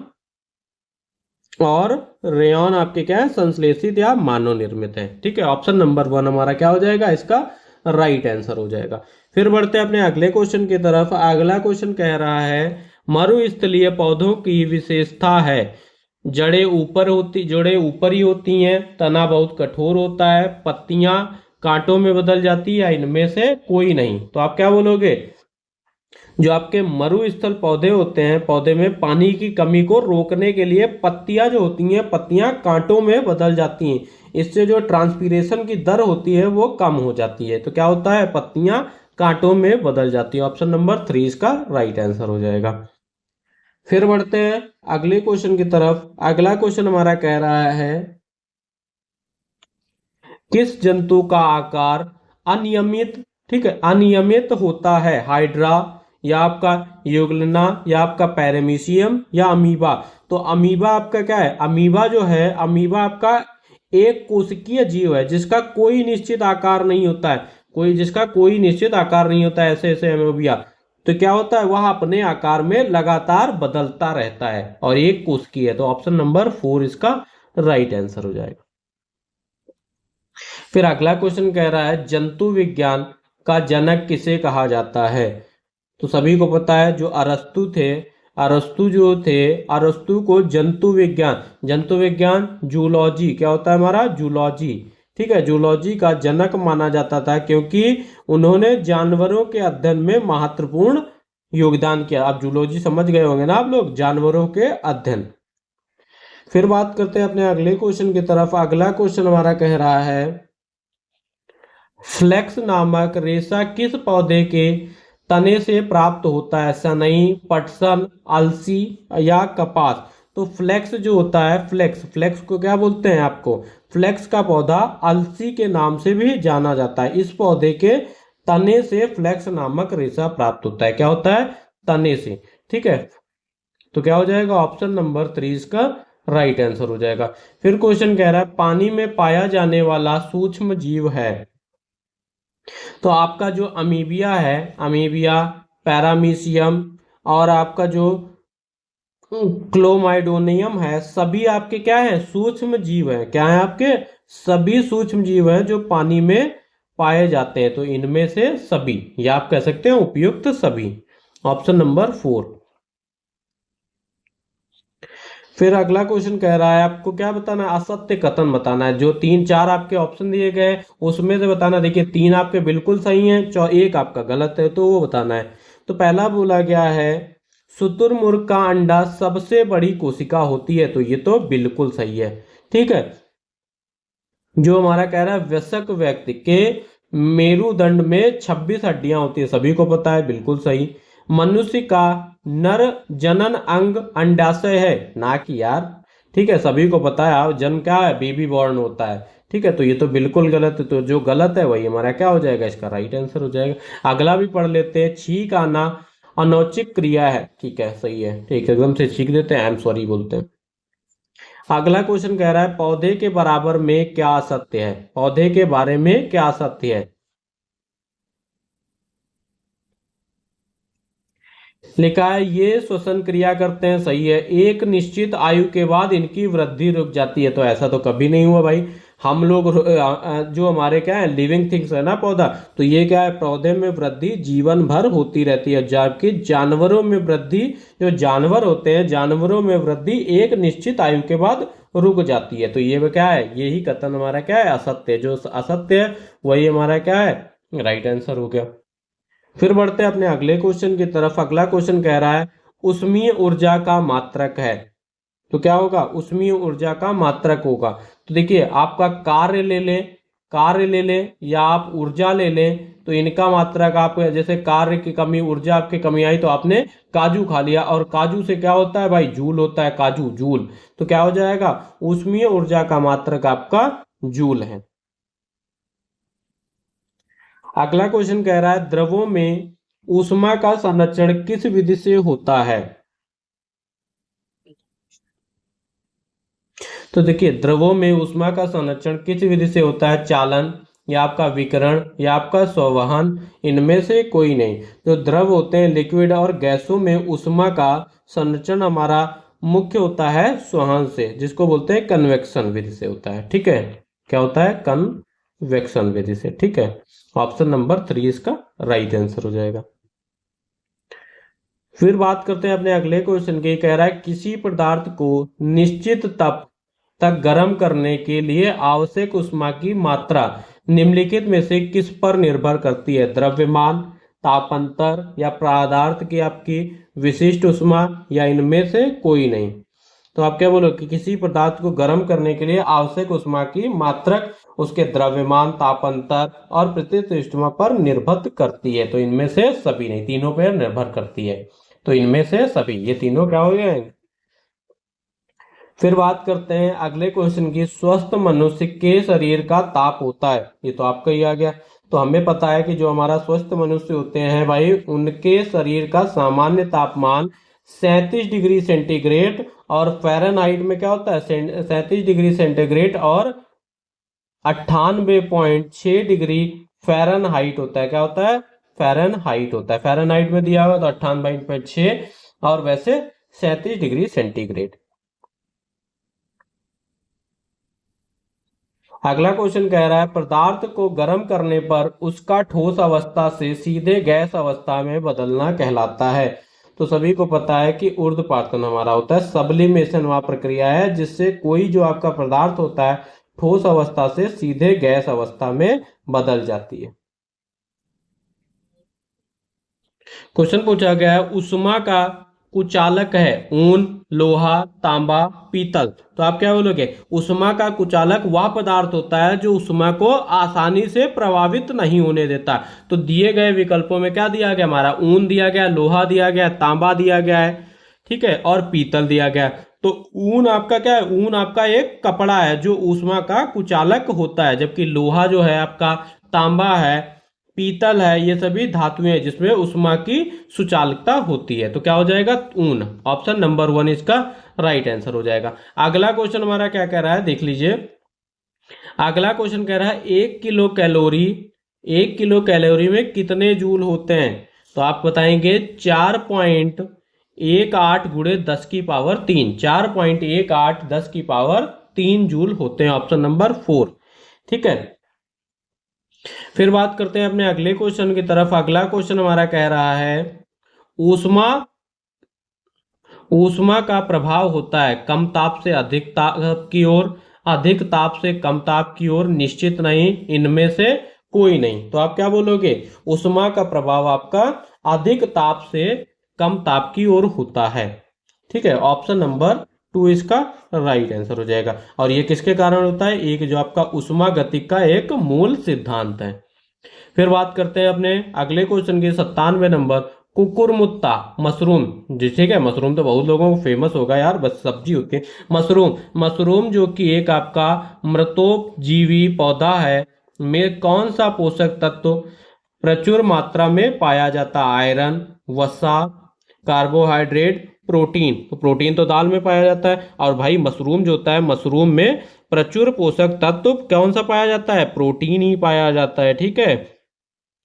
Speaker 1: और रेयॉन आपके क्या है, संश्लेषित या मानव निर्मित है। ठीक है, ऑप्शन नंबर 1 हमारा क्या हो जाएगा, इसका राइट आंसर हो जाएगा। फिर बढ़ते हैं अपने अगले क्वेश्चन की तरफ। अगला क्वेश्चन कह रहा है मरुस्थलीय पौधों की विशेषता है, जड़ें ऊपर ही होती हैं, तना बहुत कठोर होता है, पत्तियां कांटों में बदल जाती है, या इनमें से कोई नहीं। तो आप क्या बोलोगे, जो आपके मरुस्थल पौधे होते हैं, पौधे में पानी की कमी को रोकने के लिए पत्तियां जो होती हैं, पत्तियां कांटों में बदल जाती हैं। इससे जो ट्रांसपीरेशन की दर होती है वो कम हो जाती है। तो क्या होता है, पत्तियां कांटों में बदल जाती है। ऑप्शन नंबर 3 इसका राइट आंसर हो जाएगा। फिर बढ़ते हैं अगले क्वेश्चन की तरफ। अगला क्वेश्चन हमारा कह रहा है किस जंतु का आकार अनियमित, ठीक है, अनियमित होता है, हाइड्रा या आपका यूग्लिना या आपका पैरामीशियम या अमीबा। तो अमीबा आपका क्या है, अमीबा जो है, अमीबा आपका एक कोशिकीय जीव है जिसका कोई निश्चित आकार नहीं होता है, जिसका कोई निश्चित आकार नहीं होता है, ऐसे ऐसे अमीबिया। तो क्या होता है, वह अपने आकार में लगातार बदलता रहता है और एक कोशिकीय है। तो ऑप्शन नंबर 4 इसका राइट आंसर हो जाएगा। फिर अगला क्वेश्चन कह रहा है जंतु विज्ञान का जनक किसे कहा जाता है। तो सभी को पता है जो अरस्तु थे, अरस्तु को जंतु विज्ञान जूलॉजी, क्या होता है हमारा, जूलॉजी, ठीक है, जूलॉजी का जनक माना जाता था, क्योंकि उन्होंने जानवरों के अध्ययन में महत्वपूर्ण योगदान किया। आप जूलॉजी समझ गए होंगे ना आप लोग, जानवरों के अध्ययन। फिर बात करते हैं अपने अगले क्वेश्चन की तरफ। अगला क्वेश्चन हमारा कह रहा है फ्लेक्स नामक रेशा किस पौधे के तने से प्राप्त होता है, सनई, पटसन, अलसी या कपास। तो फ्लेक्स जो होता है, फ्लेक्स को क्या बोलते हैं आपको, फ्लेक्स का पौधा अलसी के नाम से भी जाना जाता है। इस पौधे के तने से फ्लेक्स नामक रेशा प्राप्त होता है। क्या होता है, तने से। ठीक है, तो क्या हो जाएगा, ऑप्शन नंबर 3 इसका राइट आंसर हो जाएगा। फिर क्वेश्चन कह रहा है पानी में पाया जाने वाला सूक्ष्म जीव है। तो आपका जो अमीबिया है, अमीबिया, पैरामीशियम और आपका जो क्लोमाइडोनियम है, सभी आपके क्या है, सूक्ष्म जीव है। क्या है आपके, सभी सूक्ष्म जीव हैं जो पानी में पाए जाते हैं। तो इनमें से सभी, या आप कह सकते हैं उपयुक्त सभी, ऑप्शन नंबर 4। फिर अगला क्वेश्चन कह रहा है आपको क्या बताना है, असत्य कथन बताना है। जो 3-4 आपके ऑप्शन दिए गए उसमें से बताना। देखिए 3 आपके बिल्कुल सही हैं, 1 आपका गलत है, तो वो बताना है। तो पहला बोला गया है शुतुरमुर्ग का अंडा सबसे बड़ी कोशिका होती है? तो ये तो बिल्कुल सही है। ठीक है, जो हमारा कह रहा है वयस्क व्यक्ति के मेरुदंड में 26 हड्डियां होती है, सभी को पता है, बिल्कुल सही। मनुष्य का नर जनन अंग अंडाशय है, ना कि यार। ठीक है, सभी को पता है, जन्म क्या है, बेबी बॉर्न होता है। ठीक है, तो ये तो बिल्कुल गलत है, तो जो गलत है वही हमारा क्या हो जाएगा, इसका राइट आंसर हो जाएगा। अगला भी पढ़ लेते हैं। छींक आना अनौचिक क्रिया है। ठीक है, सही है। ठीक है, एकदम से छींक देते हैं, आई एम सॉरी बोलते हैं। अगला क्वेश्चन कह रहा है पौधे के बराबर में क्या असत्य है? पौधे के बारे में क्या असत्य है? लिखा है ये श्वसन क्रिया करते हैं, सही है। एक निश्चित आयु के बाद इनकी वृद्धि रुक जाती है, तो ऐसा तो कभी नहीं हुआ भाई। हम लोग जो हमारे क्या है लिविंग थिंग्स है ना पौधा, तो ये क्या है, पौधे में वृद्धि जीवन भर होती रहती है, जबकि जानवरों में वृद्धि, जो जानवर होते हैं जानवरों में वृद्धि एक निश्चित आयु के बाद रुक जाती है। तो ये क्या है, यही कथन हमारा क्या है, असत्य है। जो असत्य है वही हमारा क्या है, राइट आंसर हो गया। फिर बढ़ते हैं अपने अगले क्वेश्चन की तरफ। अगला क्वेश्चन कह रहा है उष्मीय ऊर्जा का मात्रक है, तो क्या होगा, उष्मीय ऊर्जा का मात्रक होगा। तो देखिए, आपका कार्य ले लें या आप ऊर्जा ले लें, तो इनका मात्रक आप जैसे कार्य की कमी, ऊर्जा आपकी कमी आई तो आपने काजू खा लिया, और काजू से क्या होता है भाई, जूल होता है, काजू जूल। तो क्या हो जाएगा, उष्मीय ऊर्जा का मात्रक आपका जूल है। अगला क्वेश्चन कह रहा है द्रवों में ऊष्मा का संरक्षण किस विधि से होता है? तो देखिए, द्रवों में ऊष्मा का संरक्षण किस विधि से होता है? चालन, या आपका विकिरण, या आपका संवहन, इनमें से कोई नहीं। तो द्रव होते हैं लिक्विड, और गैसों में ऊष्मा का संरक्षण हमारा मुख्य होता है संवहन से, जिसको बोलते हैं कन्वेक्शन विधि से होता है। ठीक है, क्या होता है, कन्वेक्शन विधि से। ठीक है, ऑप्शन नंबर 3 इसका राइट आंसर हो जाएगा। फिर बात करते हैं अपने अगले क्वेश्चन की। कह रहा है किसी पदार्थ को निश्चित ताप तक गर्म करने के लिए आवश्यक ऊष्मा की मात्रा निम्नलिखित में से किस पर निर्भर करती है? द्रव्यमान, तापांतर, या पदार्थ की आपकी विशिष्ट ऊष्मा, या इनमें से कोई नहीं। तो आप क्या बोलो कि किसी पदार्थ को गर्म करने के लिए आवश्यक ऊष्मा की मात्रक उसके द्रव्यमान, तापांतर और प्रतिष्ठ ऊष्मा पर निर्भर करती है। तो इनमें से सभी नहीं, तीनों पर निर्भर करती है। तो इनमें से सभी, ये तीनों क्या हो गए। फिर बात करते हैं अगले क्वेश्चन की। स्वस्थ मनुष्य के शरीर का ताप होता है, ये तो आपका ही आ गया। तो हमें पता है कि जो हमारा स्वस्थ मनुष्य होते हैं भाई, उनके शरीर का सामान्य तापमान 37 डिग्री सेंटीग्रेड, और फ़ारेनहाइट में क्या होता है, 37 डिग्री सेंटीग्रेड और 98.6 डिग्री फ़ारेनहाइट होता है। क्या होता है, फ़ारेनहाइट होता है। फ़ारेनहाइट में दिया हुआ तो 98.6, और वैसे 37 डिग्री सेंटीग्रेड। अगला क्वेश्चन कह रहा है पदार्थ को गर्म करने पर उसका ठोस अवस्था से सीधे गैस अवस्था में बदलना कहलाता है। तो सभी को पता है कि ऊर्ध्वपातन हमारा होता है, सब्लिमेशन वह प्रक्रिया है जिससे कोई जो आपका पदार्थ होता है ठोस अवस्था से सीधे गैस अवस्था में बदल जाती है। क्वेश्चन पूछा गया है उष्मा का कुचालक है ऊन, लोहा, तांबा, पीतल। तो आप क्या बोलोगे, उष्मा का कुचालक वह पदार्थ होता है जो उष्मा को आसानी से प्रभावित नहीं होने देता। तो दिए गए विकल्पों में क्या दिया गया, हमारा ऊन दिया गया, लोहा दिया गया, तांबा दिया गया है, ठीक है, और पीतल दिया गया। तो ऊन आपका क्या है, ऊन आपका एक कपड़ा है जो उष्मा का कुचालक होता है, जबकि लोहा जो है आपका, तांबा है, पीतल है, ये सभी धातुएं हैं जिसमें उष्मा की सुचालकता होती है। तो क्या हो जाएगा, ऊन। ऑप्शन नंबर 1 इसका राइट आंसर हो जाएगा। अगला क्वेश्चन हमारा क्या कह रहा है, देख लीजिए। अगला क्वेश्चन कह रहा है 1 किलो कैलोरी में कितने जूल होते हैं? तो आप बताएंगे 4.18 गुणे 10 की पावर 3, 4.18 10 की पावर 3 जूल होते हैं। ऑप्शन नंबर 4, ठीक है। फिर बात करते हैं अपने अगले क्वेश्चन की तरफ। अगला क्वेश्चन हमारा कह रहा है ऊष्मा ऊष्मा का प्रभाव होता है कम ताप से अधिक ताप की ओर, अधिक ताप से कम ताप की ओर, निश्चित नहीं, इनमें से कोई नहीं। तो आप क्या बोलोगे, ऊष्मा का प्रभाव आपका अधिक ताप से कम ताप की ओर होता है। ठीक है, ऑप्शन नंबर 2 इसका राइट आंसर हो जाएगा। और ये किसके कारण होता है? एक जो आपका उष्मागतिक का एक मूल सिद्धांत है। फिर बात करते हैं अपने अगले क्वेश्चन के 97 नंबर, कुकुरमुत्ता मशरूम। जी ठीक है, मशरूम तो बहुत लोगों को फेमस होगा यार, बस सब्जी होती है। मशरूम मशरूम जो कि एक आपका मृतोपजीवी पौधा है, में कौन सा पोषक तत्व प्रचुर मात्रा में पाया जाता है? आयरन, वसा, कार्बोहाइड्रेट, प्रोटीन। तो प्रोटीन तो दाल में पाया जाता है, और भाई मशरूम जो होता है, मशरूम में प्रचुर पोषक तत्व कौन सा पाया जाता है? प्रोटीन ही पाया जाता है। ठीक है,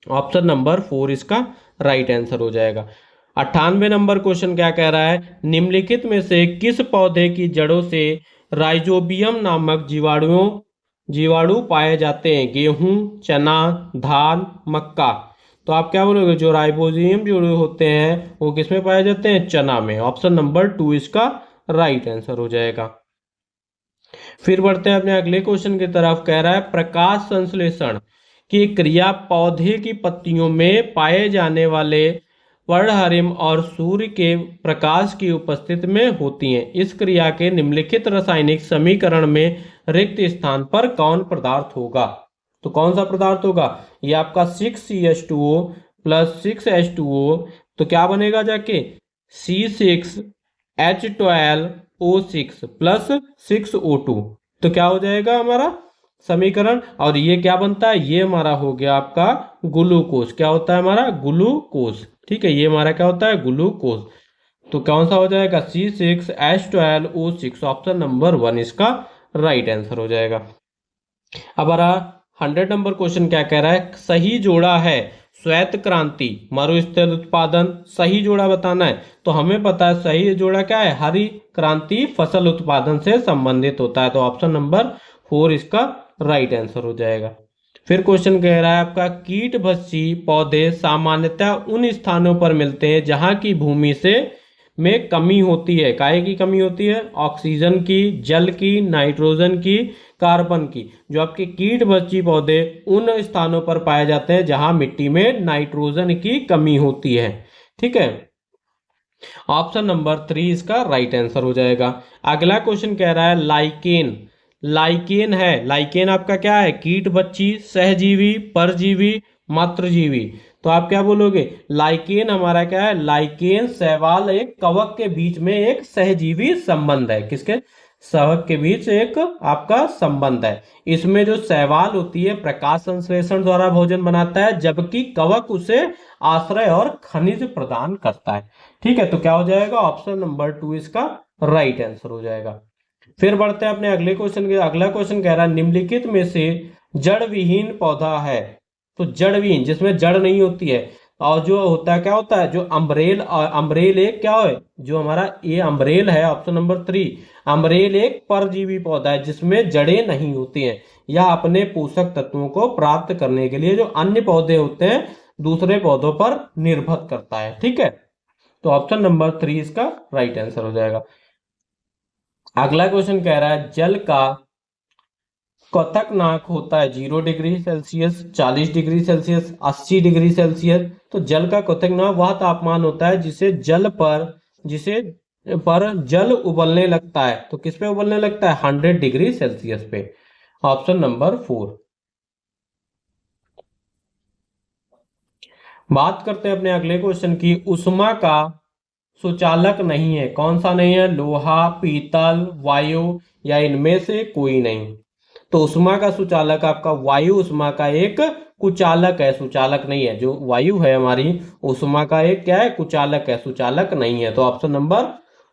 Speaker 1: ऑप्शन नंबर 4 इसका राइट आंसर हो जाएगा। 98 नंबर क्वेश्चन क्या कह रहा है? निम्नलिखित में से किस पौधे की जड़ों से राइजोबियम नामक जीवाणु पाए जाते हैं? गेहूं, चना, धान, मक्का। तो आप क्या बोलोगे? जो राइबोजियम जोड़े होते हैं वो किस में पाए जाते हैं? चना में। ऑप्शन नंबर 2 इसका राइट आंसर हो जाएगा। फिर बढ़ते हैं अपने अगले क्वेश्चन की तरफ। कह रहा है प्रकाश संश्लेषण की क्रिया पौधे की पत्तियों में पाए जाने वाले वर्णहरिम और सूर्य के प्रकाश की उपस्थिति में होती है। इस क्रिया के निम्नलिखित रासायनिक समीकरण में रिक्त स्थान पर कौन पदार्थ होगा? तो कौन सा पदार्थ होगा? ये आपका 6CH2O प्लस 6H2O, तो क्या बनेगा जाके? C6H12O6 plus 6O2। तो क्या हो जाएगा हमारा समीकरण? और ये क्या बनता है? ये हमारा हो गया आपका ग्लूकोज। क्या होता है हमारा? ग्लूकोज। ठीक है, ये हमारा क्या होता है? ग्लूकोज। तो कौन सा हो जाएगा? C6H12O6। ऑप्शन नंबर 1 इसका राइट आंसर हो जाएगा। अब हमारा 100 नंबर क्वेश्चन क्या कह रहा है? सही जोड़ा है श्वेत क्रांति मरुस्थल उत्पादन। सही जोड़ा बताना है। तो हमें पता है सही जोड़ा क्या है? हरी क्रांति फसल उत्पादन से संबंधित होता है। तो ऑप्शन नंबर 4 इसका राइट आंसर हो जाएगा। फिर क्वेश्चन कह रहा है आपका, कीटभक्षी पौधे सामान्यतः उन स्थानों पर मिलते हैं जहां की भूमि से में कमी होती है। काहे की कमी होती है? ऑक्सीजन की, जल की, नाइट्रोजन की, कार्बन की। जो आपके कीटभक्षी पौधे उन स्थानों पर पाए जाते हैं जहां मिट्टी में नाइट्रोजन की कमी होती है। ठीक है, ऑप्शन नंबर 3 इसका राइट आंसर हो जाएगा। अगला क्वेश्चन कह रहा है लाइकेन। लाइकेन है, लाइकेन आपका क्या है? कीटभक्षी, सहजीवी, परजीवी, मातृजीवी। तो आप क्या बोलोगे? लाइकेन हमारा क्या है? लाइकेन शैवाल एक कवक के बीच में एक सहजीवी संबंध है। किसके? कवक के बीच एक आपका संबंध है। इसमें जो शैवाल होती है प्रकाश संश्लेषण द्वारा भोजन बनाता है, जबकि कवक उसे आश्रय और खनिज प्रदान करता है। ठीक है, तो क्या हो जाएगा? ऑप्शन नंबर 2 इसका राइट आंसर हो जाएगा। फिर बढ़ते हैं अपने अगले क्वेश्चन के। अगला क्वेश्चन कह रहा है निम्नलिखित में से जड़ विहीन पौधा है। तो जड़ विहीन जिसमें जड़ नहीं होती है, और जो होता है क्या होता है? जो अम्ब्रेल, और अम्ब्रेल एक क्या है? जो हमारा ये अम्ब्रेल है, ऑप्शन नंबर 3। अम्ब्रेल एक परजीवी पौधा है जिसमें जड़ें नहीं होती हैं। यह अपने पोषक तत्वों को प्राप्त करने के लिए जो अन्य पौधे होते हैं दूसरे पौधों पर निर्भर करता है। ठीक है, तो ऑप्शन नंबर 3 इसका राइट आंसर हो जाएगा। अगला क्वेश्चन कह रहा है जल का क्वथनांक होता है 0 degree Celsius, 40 degree Celsius, 80 degree Celsius. तो जल का क्वथनांक वह तापमान होता है जिसे जल उबलने लगता है। तो किस पे उबलने लगता है? 100 डिग्री सेल्सियस पे। Option number 4। बात करते हैं अपने अगले क्वेश्चन की। उष्मा का सुचालक नहीं है। कौन सा नहीं है? लोहा, पीतल, वायु, या इनमें से कोई नहीं। तो उष्मा का सुचालक आपका वायु उष्मा का एक कुचालक है, सुचालक नहीं है। जो वायु है हमारी उष्मा का एक क्या है? कुचालक है, सुचालक नहीं है। तो ऑप्शन नंबर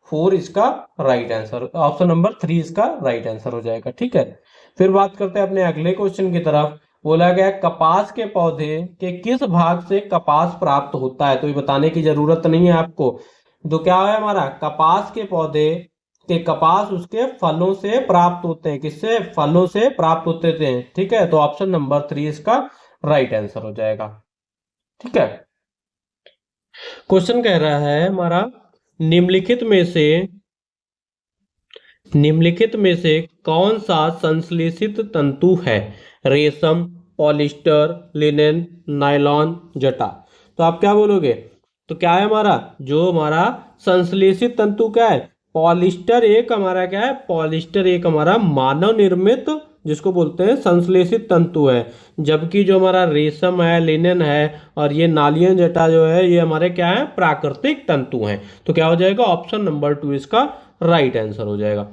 Speaker 1: 4 इसका राइट आंसर, ऑप्शन नंबर 3 इसका राइट आंसर हो जाएगा। ठीक है, फिर बात करते हैं अपने अगले क्वेश्चन की तरफ। बोला गया कपास के पौधे के किस भाग से कपास प्राप्त होता है? तो ये बताने की जरूरत नहीं है आपको। तो क्या है हमारा? कपास के पौधे के कपास उसके फलों से प्राप्त होते हैं। किससे? फलों से प्राप्त होते थे। ठीक है, तो ऑप्शन नंबर 3 इसका राइट आंसर हो जाएगा। ठीक है, क्वेश्चन कह रहा है हमारा निम्नलिखित में से कौन सा संश्लेषित तंतु है? रेशम, पॉलिस्टर, लिनेन, नायलॉन, जटा। तो आप क्या बोलोगे? तो क्या है हमारा, जो हमारा संश्लेषित तंतु क्या है, पॉलिस्टर एक हमारा क्या है, पॉलिस्टर एक हमारा मानव निर्मित जिसको बोलते हैं संश्लेषित तंतु है, जबकि जो हमारा रेशम है, लिनन है और ये नालियन जटा जो है ये हमारे क्या है, प्राकृतिक तंतु हैं। तो क्या हो जाएगा, ऑप्शन नंबर 2 इसका राइट आंसर हो जाएगा।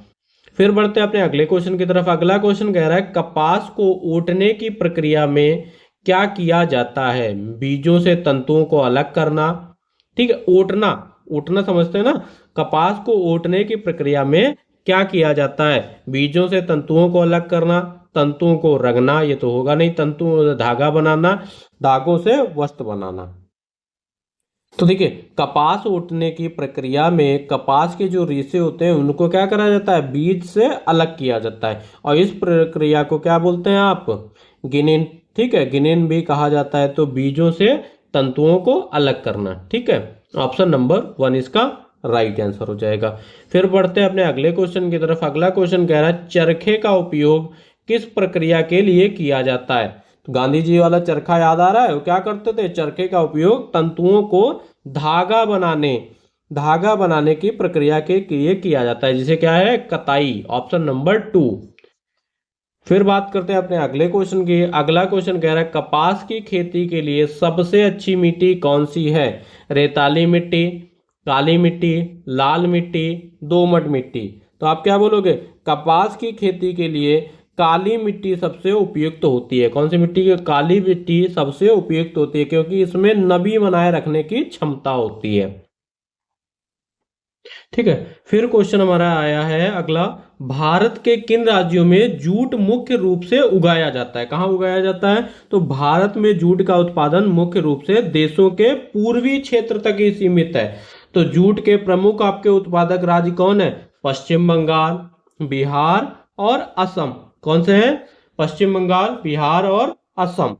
Speaker 1: फिर बढ़ते हैं अपने अगले क्वेश्चन की तरफ। अगला क्वेश्चन कह रहा है कपास को ओटने की प्रक्रिया में क्या किया जाता है, बीजों से तंतुओं को अलग करना। ठीक है, ओटना, ओटना समझते हैं ना, कपास को ओटने की प्रक्रिया में क्या किया जाता है, बीजों से तंतुओं को अलग करना, तंतुओं को रंगना, ये तो होगा नहीं, तंतु धागा बनाना, धागों से वस्त्र बनाना। तो देखिए, कपास ओटने की प्रक्रिया में कपास के जो रेशे होते हैं उनको क्या करा जाता है, बीज से अलग किया जाता है, और इस प्रक्रिया को क्या बोलते हैं आप, गिनेन। ठीक है, गिनेन भी कहा जाता है। तो बीजों से तंतुओं को अलग करना। ठीक है, ऑप्शन नंबर 1 इसका राइट आंसर हो जाएगा। फिर बढ़ते हैं अपने अगले क्वेश्चन की तरफ। अगला क्वेश्चन कह रहा है चरखे का उपयोग किस प्रक्रिया के लिए किया जाता है। तो गांधी जी वाला चरखा याद आ रहा है, वो क्या करते थे, चरखे का उपयोग तंतुओं को धागा बनाने की प्रक्रिया के लिए किया जाता है, जिसे क्या है, कताई, ऑप्शन नंबर 2। फिर बात करते हैं अपने अगले क्वेश्चन की। अगला क्वेश्चन कह रहा है कपास की खेती के लिए सबसे अच्छी मिट्टी कौन सी है, रेताली मिट्टी, काली मिट्टी, लाल मिट्टी, दोमट मिट्टी। तो आप क्या बोलोगे, कपास की खेती के लिए काली मिट्टी सबसे उपयुक्त होती है। कौन सी मिट्टी, काली मिट्टी सबसे उपयुक्त होती है, क्योंकि इसमें नमी बनाए रखने की क्षमता होती है। ठीक है, फिर क्वेश्चन हमारा आया है अगला, भारत के किन राज्यों में जूट मुख्य रूप से उगाया जाता है। कहाँ उगाया जाता है, तो भारत में जूट का उत्पादन मुख्य रूप से देशों के पूर्वी क्षेत्र तक ही सीमित है। तो जूट के प्रमुख आपके उत्पादक राज्य कौन है, पश्चिम बंगाल, बिहार और असम। कौन से हैं, पश्चिम बंगाल, बिहार और असम,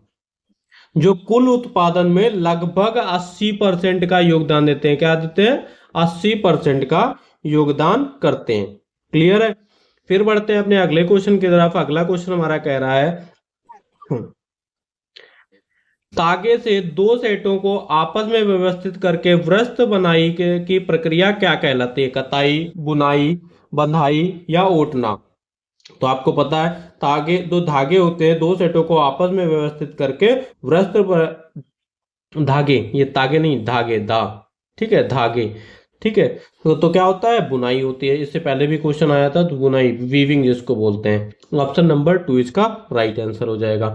Speaker 1: जो कुल उत्पादन में लगभग 80% का योगदान देते हैं। क्या देते हैं, 80% का योगदान करते हैं। क्लियर है। फिर बढ़ते हैं अपने अगले क्वेश्चन की तरफ। अगला क्वेश्चन हमारा कह रहा है तागे से दो सेटों को आपस में व्यवस्थित करके वस्त्र बनाई की प्रक्रिया क्या कहलाती है, कताई, बुनाई, बंधाई या ओटना। तो आपको पता है तागे, दो धागे होते हैं, दो सेटों को आपस में व्यवस्थित करके वस्त्र पर धागे, ये तागे नहीं, धागे, ठीक है, धागे। ठीक है, तो क्या होता है, बुनाई होती है। इससे पहले भी क्वेश्चन आया था, तो बुनाई, वीविंग जिसको बोलते हैं। ऑप्शन नंबर 2 इसका राइट आंसर हो जाएगा।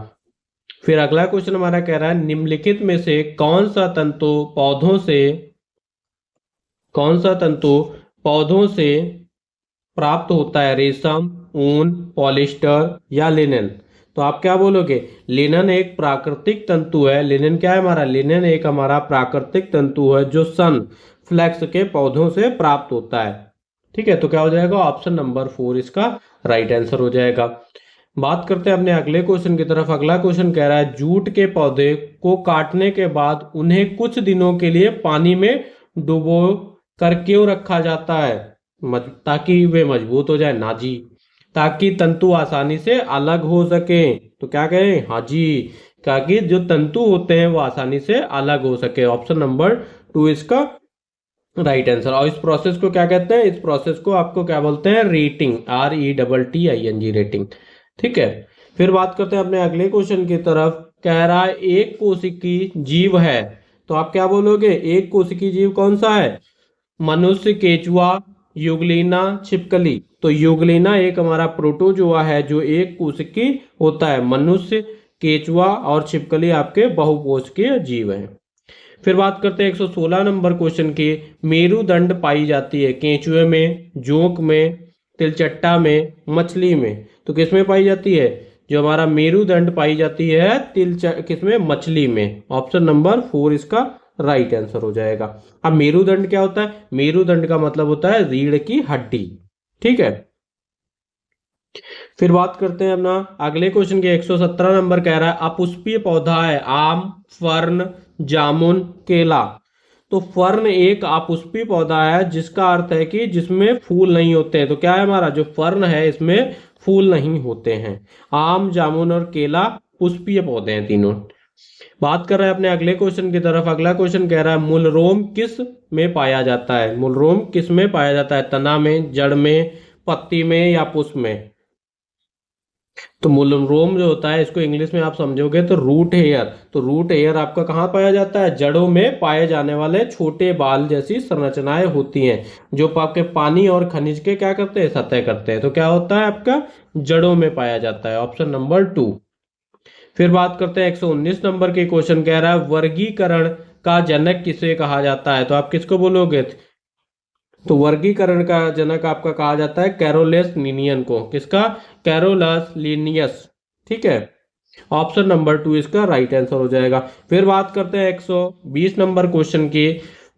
Speaker 1: फिर अगला क्वेश्चन हमारा कह रहा है निम्नलिखित में से कौन सा तंतु पौधों से प्राप्त होता है, रेशम, ऊन, पॉलिस्टर या लिनन। तो आप क्या बोलोगे, लिनन एक प्राकृतिक तंतु है। लिनन क्या है हमारा, लिनन एक हमारा प्राकृतिक तंतु है जो सन फ्लैक्स के पौधों से प्राप्त होता है। ठीक है, तो क्या हो जाएगा, ऑप्शन नंबर 4 इसका राइट आंसर हो जाएगा। बात करते हैं अपने अगले क्वेश्चन की तरफ। अगला क्वेश्चन कह रहा है जूट के पौधे को काटने के बाद उन्हें कुछ दिनों के लिए पानी में डुबो कर क्यों रखा जाता है, ताकि वे मजबूत हो जाए, ना जी, ताकि तंतु आसानी से अलग हो सके। तो क्या कहें, हाँ जी, ताकि जो तंतु होते हैं वो आसानी से अलग हो सके। ऑप्शन नंबर 2 इसका राइट आंसर। और इस प्रोसेस को क्या कहते हैं, इस प्रोसेस को आपको क्या बोलते हैं, रेटिंग, RETTING, रेटिंग। ठीक है, फिर बात करते हैं अपने अगले क्वेश्चन की तरफ। कह रहा है एक कोशिकी जीव है। तो आप क्या बोलोगे, एक कोशिकी जीव कौन सा है, मनुष्य, केचुआ, यूग्लिना, छिपकली। तो यूग्लिना एक हमारा प्रोटोजोआ है जो एक कोशिकी होता है। मनुष्य, केचुआ और छिपकली आपके बहुकोशिकीय जीव हैं। फिर बात करते हैं 116 नंबर क्वेश्चन की। मेरुदंड पाई जाती है केंचुए में, जोंक में, तिलचट्टा में, मछली में। तो किसमें पाई जाती है, जो हमारा मेरुदंड पाई जाती है किसमें, मछली में। ऑप्शन नंबर 4 इसका राइट आंसर हो जाएगा। अब मेरुदंड क्या होता है, मेरुदंड का मतलब होता है रीढ़ की हड्डी। ठीक है, फिर बात करते हैं अपना अगले क्वेश्चन के। 117 नंबर कह रहा है अपुष्पीय पौधा है, आम, फर्न, जामुन, केला। तो फर्न एक अपुष्पीय पौधा है, जिसका अर्थ है कि जिसमें फूल नहीं होते हैं। तो क्या है हमारा, जो फर्न है इसमें फूल नहीं होते हैं। आम, जामुन और केला पुष्पीय पौधे हैं तीनों। बात कर रहे हैं अपने अगले क्वेश्चन की तरफ। अगला क्वेश्चन कह रहा है मूलरोम किस में पाया जाता है? मूलरोम किस में पाया जाता है? तना में, जड़ में, पत्ती में या पुष्प में? तो मूलरोम जो होता है इसको इंग्लिश में आप समझोगे तो रूट हेयर। तो रूट हेयर आपका कहाँ पाया जाता है? जड़ों में पाए जाने वाले छोटे बाल जैसी संरचनाएं होती हैं जो आपके पानी और खनिज के क्या करते हैं? सतह करते हैं। तो क्या होता है आपका? जड़ों में पाया जाता है। Option number 2। फिर बात करते हैं 119 नंबर के क्वेश्चन। कह रहा है वर्गीकरण का जनक किसे कहा जाता है? तो आप किसको बोलोगे? तो वर्गीकरण का जनक आपका कहा जाता है कैरोलस लिनियन को। किसका? Carolus Linnaeus. ठीक है, ऑप्शन नंबर 2 इसका राइट आंसर हो जाएगा। फिर बात करते हैं 120 नंबर क्वेश्चन की।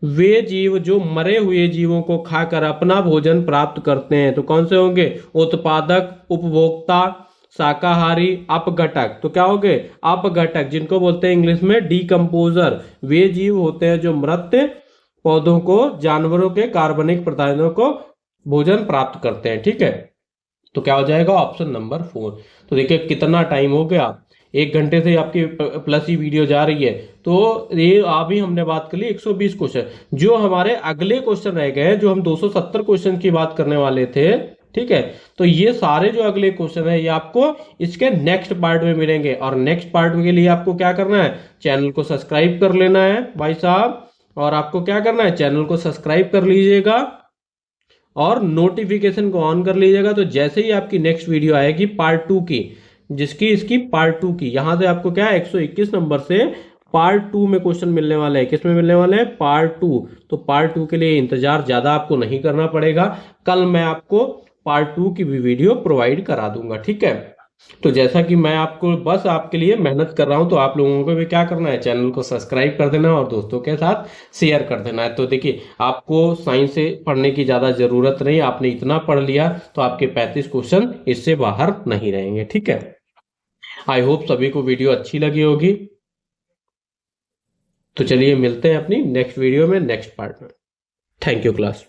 Speaker 1: वे जीव जो मरे हुए जीवों को खाकर अपना भोजन प्राप्त करते हैं तो कौन से होंगे? उत्पादक, उपभोक्ता, शाकाहारी, अपघटक। तो क्या हो गए? अपघटक, जिनको बोलते हैं इंग्लिश में डीकम्पोजर। वे जीव होते हैं जो मृत पौधों को, जानवरों के कार्बनिक पदार्थों को भोजन प्राप्त करते हैं। ठीक है, तो क्या हो जाएगा? Option number 4। तो देखिए कितना टाइम हो गया, 1 घंटे से आपकी प्लस ही वीडियो जा रही है। तो ये अभी हमने बात कर ली 120 क्वेश्चन। जो हमारे अगले क्वेश्चन रह गए, जो हम 270 क्वेश्चन की बात करने वाले थे, ठीक है, तो ये सारे जो अगले क्वेश्चन है ये आपको इसके नेक्स्ट पार्ट में मिलेंगे। और नेक्स्ट पार्ट के लिए आपको क्या करना है? चैनल को सब्सक्राइब कर लेना है भाई साहब। और आपको क्या करना है? चैनल को सब्सक्राइब कर लीजिएगा और नोटिफिकेशन को ऑन कर लीजिएगा। तो जैसे ही आपकी नेक्स्ट वीडियो आएगी पार्ट 2 की, जिसकी इसकी पार्ट 2 की, यहां से आपको क्या है 121 नंबर से पार्ट 2 में क्वेश्चन मिलने वाले हैं। किस में मिलने वाले हैं? पार्ट 2। तो पार्ट 2 के लिए इंतजार ज्यादा आपको नहीं करना पड़ेगा। कल मैं आपको पार्ट 2 की भी वीडियो प्रोवाइड करा दूंगा। ठीक है, तो जैसा कि मैं आपको बस आपके लिए मेहनत कर रहा हूं, तो आप लोगों को भी क्या करना है? चैनल को सब्सक्राइब कर देना और दोस्तों के साथ शेयर कर देना है। तो देखिए आपको साइंस से पढ़ने की ज़्यादा ज़रूरत नहीं, आपने इतना पढ़ लिया तो आपके 35 क्वेश्चन इससे बाहर नहीं रहेंगे। ठीक है, आई होप सभी को वीडियो अच्छी लगी होगी। तो चलिए मिलते हैं अपनी नेक्स्ट वीडियो में, नेक्स्ट पार्ट में। Thank you class.